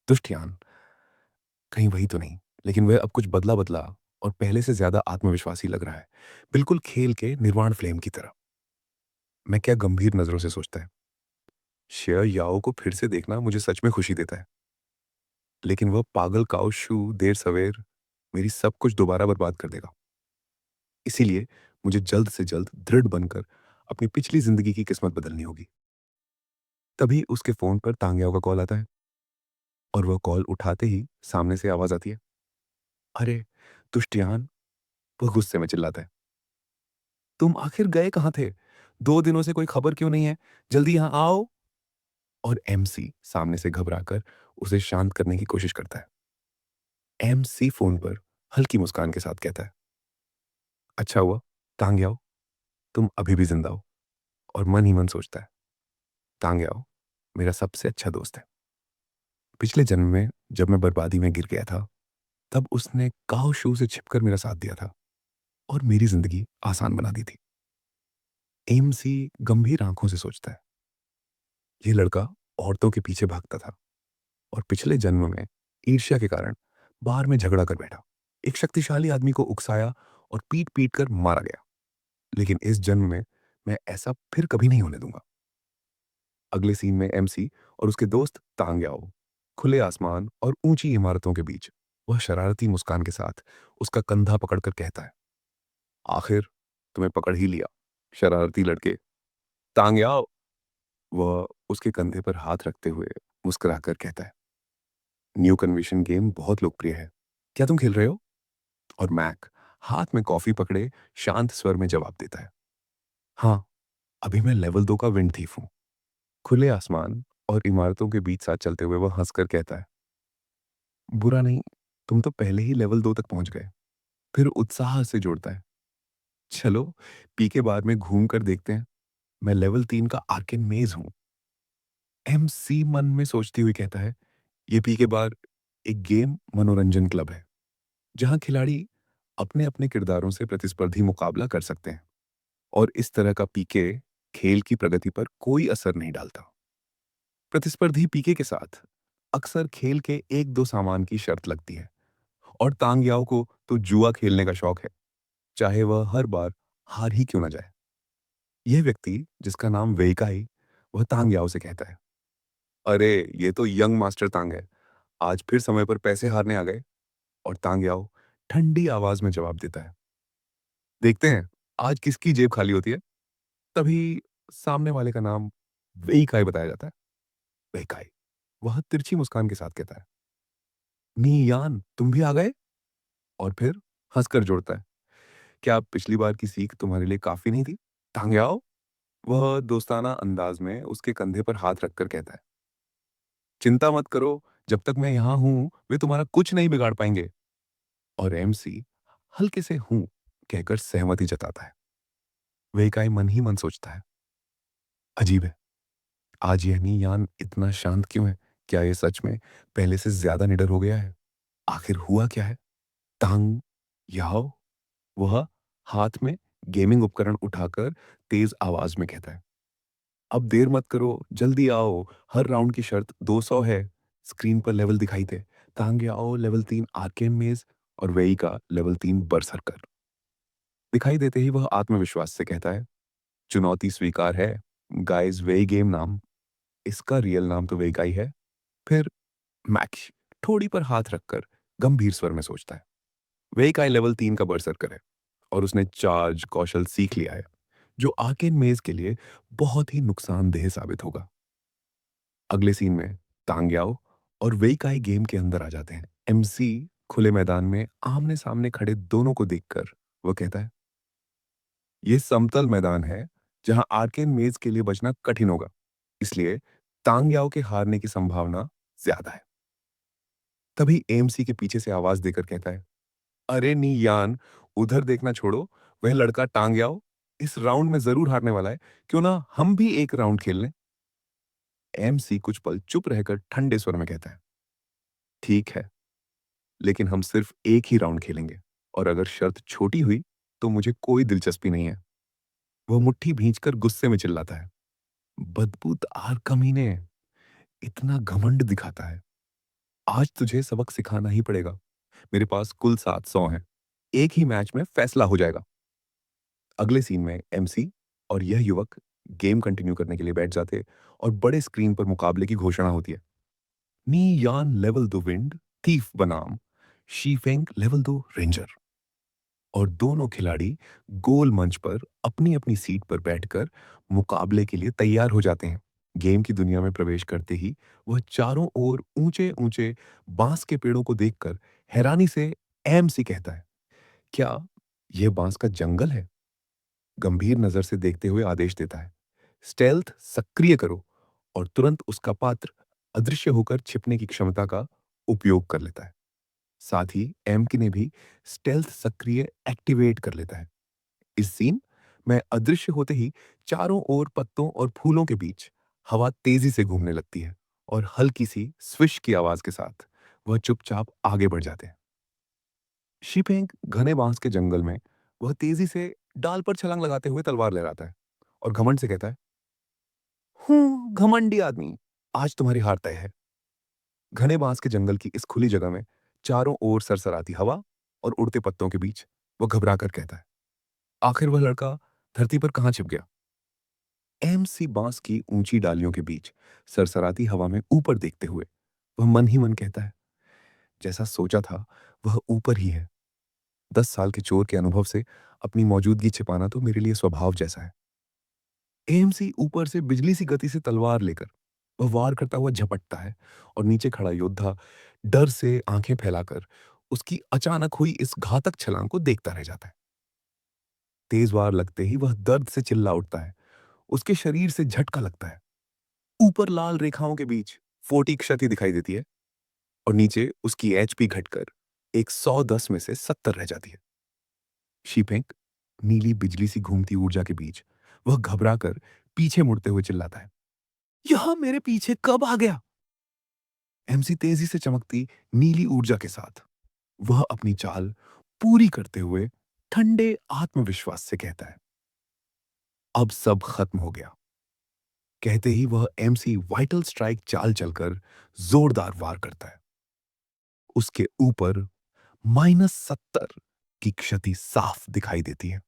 दुष्टयान, कहीं वही तो नहीं। लेकिन वह अब कुछ बदला बदला और पहले से ज्यादा आत्मविश्वासी लग रहा है, बिल्कुल खेल के निर्वाण फ्लेम की तरह। मैं क्या गंभीर नजरों से सोचता है, शेर याओ को फिर से देखना मुझे सच में खुशी देता है, लेकिन वह पागल काओ शू देर सवेर मेरी सब कुछ दोबारा बर्बाद कर देगा। इसीलिए मुझे जल्द से जल्द दृढ़ बनकर अपनी पिछली जिंदगी की किस्मत बदलनी होगी। तभी उसके फोन पर तांग्याओ का कॉल आता है और वह कॉल उठाते ही सामने से आवाज आती है, अरे तुष्टियान। वह गुस्से में चिल्लाता है, तुम आखिर गए कहाँ थे? 2 दिनों से कोई खबर क्यों नहीं है? जल्दी यहाँ आओ। और एमसी सामने से घबराकर उसे शांत करने की कोशिश करता है। एमसी फोन पर हल्की मुस्कान के साथ कहता है, अच्छा हुआ तांग्याओ, तुम अभी भी जिंदा हो। और मन ही मन सोचता है, तांग्याओ मेरा सबसे अच्छा दोस्त है। पिछले जन्म में जब मैं बर्बादी में गिर गया था, तब उसने काओ शू से छिपकर मेरा साथ दिया था और मेरी जिंदगी आसान बना दी थी। एमसी गंभीर आंखों से सोचता है, ये लड़का औरतों के पीछे भागता था और पिछले जन्म में ईर्ष्या के कारण बार में झगड़ा कर बैठा, एक शक्तिशाली आदमी को उकसाया और पीट पीट कर मारा गया। लेकिन इस जन्म में मैं ऐसा फिर कभी नहीं होने दूंगा। अगले सीन में एमसी और उसके दोस्त तांग्याओ खुले आसमान और ऊंची इमारतों के बीच, वह शरारती मुस्कान के साथ उसका कंधा पकड़कर कहता है, आखिर तुम्हें पकड़ ही लिया, शरारती लड़के। तांग्याओ, वह उसके कंधे पर हाथ रखते हुए मुस्कुराकर कहता है, न्यू कन्वेंशन गेम बहुत लोकप्रिय है, क्या तुम खेल रहे हो? और मैक हाथ में कॉफी पकड़े शांत स्वर में जवाब देता है, हाँ, अभी मैं लेवल 2 का विंड थीफ हूं। खुले आसमान और इमारतों के बीच साथ चलते हुए वह हंसकर कहता है, बुरा नहीं, तुम तो पहले ही लेवल 2 तक पहुंच गए। फिर उत्साह से जोड़ता है, चलो पी के बार में घूम कर देखते हैं, मैं लेवल 3 का आर्केन मेज हूं। एमसी मन में सोचती हुई कहता है, ये पी के बार एक गेम मनोरंजन क्लब है, जहां खिलाड़ी अपने अपने किरदारों से प्रतिस्पर्धी मुकाबला कर सकते हैं और इस तरह का पीके खेल की प्रगति पर कोई असर नहीं डालता। प्रतिस्पर्धी पीके के साथ अक्सर खेल के एक दो सामान की शर्त लगती है और तांग्याओ को तो जुआ खेलने का शौक है, चाहे वह हर बार हार ही क्यों ना जाए। यह व्यक्ति जिसका नाम वेइकाई, वह तांग्याओ से कहता है, अरे ये तो यंग मास्टर तांग है। आज फिर समय पर पैसे हारने आ गए। और तांग याओ ठंडी आवाज में जवाब देता है, देखते हैं आज किसकी जेब खाली होती है। तभी सामने वाले का नाम वेई काय बताया जाता है। वेई काय वह तिरछी मुस्कान के साथ कहता है, नी यान तुम भी आ गए। और फिर हंसकर जोड़ता है, क्या पिछली बार की सीख तुम्हारे लिए काफी नहीं थी तांग याओ। वह दोस्ताना अंदाज में उसके कंधे पर हाथ रखकर कहता है, चिंता मत करो, जब तक मैं यहां हूं वे तुम्हारा कुछ नहीं बिगाड़ पाएंगे। और एमसी हल्के से हूं कहकर सहमति जताता है। वेकाई मन ही मन सोचता है, अजीब है, आज यह नीयान इतना शांत क्यों है। क्या ये सच में पहले से ज्यादा निडर हो गया है। आखिर हुआ क्या है। तांग याओ वह हाथ में गेमिंग उपकरण उठाकर तेज आवाज में कहता है, अब देर मत करो, जल्दी आओ, हर राउंड की शर्त 200 है। स्क्रीन पर लेवल दिखाई दे, तांग याओ लेवल 3 आर्केन मेज और वेई का लेवल 3 बरसरकर। दिखाई देते ही वह आत्मविश्वास से कहता है, चुनौती स्वीकार है। गाइस वेई गेम नाम, इसका रियल नाम तो वेगाई है। फिर मैक्स ठोड़ी पर हाथ रखकर गंभीर स्वर में सोचता है, वेगाई लेवल 3 का बरसरकर है और उसने चार्ज कौशल सीख लिया है जो आर्केन मेज के लिए बहुत ही नुकसानदेह साबित होगा। अगले सीन में तांग्याओ और वेईकाई गेम के अंदर आ जाते हैं। एमसी खुले मैदान में आमने सामने खड़े दोनों को देखकर वह कहता है, ये समतल मैदान है जहां आर्केन मेज के लिए बचना कठिन होगा, इसलिए तांग्याओ के हारने की संभावना ज्यादा है। तभी एएमसी के पीछे से आवाज देकर कहता है, अरे नी यान, उधर देखना छोड़ो, वह लड़का टांग्याओ इस राउंड में जरूर हारने वाला है, क्यों ना हम भी एक राउंड खेल लें। एएमसी कुछ पल चुप रहकर ठंडे स्वर में कहता है, ठीक है, लेकिन हम सिर्फ एक ही राउंड खेलेंगे और अगर शर्त छोटी हुई तो मुझे कोई दिलचस्पी नहीं है। वह मुट्ठी भींचकर गुस्से में चिल्लाता है, बदबूदार कमीने, इतना घमंड दिखाता है, आज तुझे सबक सिखाना ही पड़ेगा। मेरे पास कुल 700 हैं, एक ही मैच में फैसला हो जाएगा। अगले सीन में एमसी और यह युवक गेम कंटिन्यू करने के लिए बैठ जाते और बड़े स्क्रीन पर मुकाबले की घोषणा होती है। नी यान लेवल 2 विंड थीफ बनाम शीफेंग लेवल 2 रेंजर। और दोनों खिलाड़ी गोल मंच पर अपनी अपनी सीट पर बैठकर मुकाबले के लिए तैयार हो जाते हैं। गेम की दुनिया में प्रवेश करते ही वह चारों ओर ऊंचे ऊंचे बांस के पेड़ों को देखकर हैरानी से एमसी कहता है, क्या यह बांस का जंगल है। गंभीर नजर से देखते हुए आदेश देता है, स्टेल्थ सक्रिय करो। और तुरंत उसका पात्र अदृश्य होकर छिपने की क्षमता का उपयोग कर लेता है। साथ ही एमकी ने भी स्टेल्थ सक्रिय एक्टिवेट कर लेता है। इस सीन में अदृश्य होते ही चारों ओर पत्तों और फूलों के बीच हवा तेजी से घूमने लगती है और हल्की सी स्विश की आवाज के साथ वह चुपचाप आगे बढ़ जाते हैं। शिपेंग घने बांस के जंगल में वह तेजी से डाल पर छलांग लगाते हुए तलवार लहराता है और घमंड से कहता है, हूं घमंडी आदमी, आज तुम्हारी हार तय है। घने बांस के जंगल की इस खुली जगह में चारों ओर सरसराती हवा और उड़ते पत्तों के बीच वह घबरा कर कहता है, आखिर वह लड़का धरती पर कहां छिप गया। एमसी बांस की ऊंची डालियों के बीच सरसराती हवा में ऊपर देखते हुए वह मन ही मन कहता है, जैसा सोचा था वह ऊपर ही है। 10 साल के चोर के अनुभव से अपनी मौजूदगी छिपाना तो मेरे लिए स्वभाव जैसा है। एएमसी ऊपर से बिजली सी गति से तलवार लेकर वह वार करता हुआ झपटता है और नीचे खड़ा योद्धा डर से आंखें फैलाकर उसकी अचानक हुई इस घातक छलांग को देखता रह जाता है। तेज वार लगते ही वह दर्द से चिल्ला उठता है, उसके शरीर से झटका लगता है। ऊपर लाल रेखाओं के बीच 40 क्षति दिखाई देती है और नीचे उसकी एचपी घटकर 110 में से 70 रह जाती है। शीपेंग नीली बिजली सी घूमती ऊर्जा के बीच वह घबराकर पीछे मुड़ते हुए चिल्लाता है, यह मेरे पीछे कब आ गया। एमसी तेजी से चमकती नीली ऊर्जा के साथ वह अपनी चाल पूरी करते हुए ठंडे आत्मविश्वास से कहता है, अब सब खत्म हो गया। कहते ही वह एमसी वाइटल स्ट्राइक चाल चलकर जोरदार वार करता है। उसके ऊपर -70 की क्षति साफ दिखाई देती है।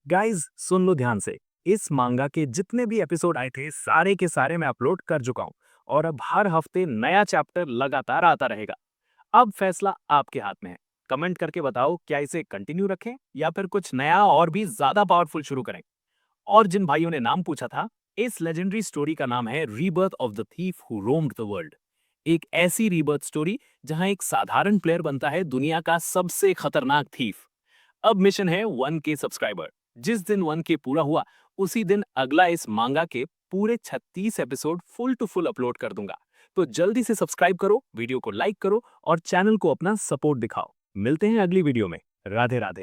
गाइज सुन लो ध्यान से, इस मांगा के जितने भी एपिसोड आए थे सारे के सारे मैं अपलोड कर चुका हूँ और अब हर हफ्ते नया चैप्टर लगातार आता रहेगा। अब फैसला आपके हाथ में है। कमेंट करके बताओ, क्या इसे कंटिन्यू रखें या फिर कुछ नया और भी ज्यादा पावरफुल शुरू करें। और जिन भाइयों ने नाम पूछा था, इस लेजेंडरी स्टोरी का नाम है rebirth of the thief who roamed the world. एक ऐसी रीबर्थ स्टोरी जहां एक साधारण प्लेयर बनता है दुनिया का सबसे खतरनाक थीफ। अब मिशन है 1K सब्सक्राइबर। जिस दिन 1K पूरा हुआ, उसी दिन अगला इस मांगा के पूरे 36 episode full to full upload कर दूंगा। तो जल्दी से सब्सक्राइब करो, वीडियो को लाइक करो और चैनल को अपना सपोर्ट दिखाओ। मिलते हैं अगली वीडियो में। राधे राधे।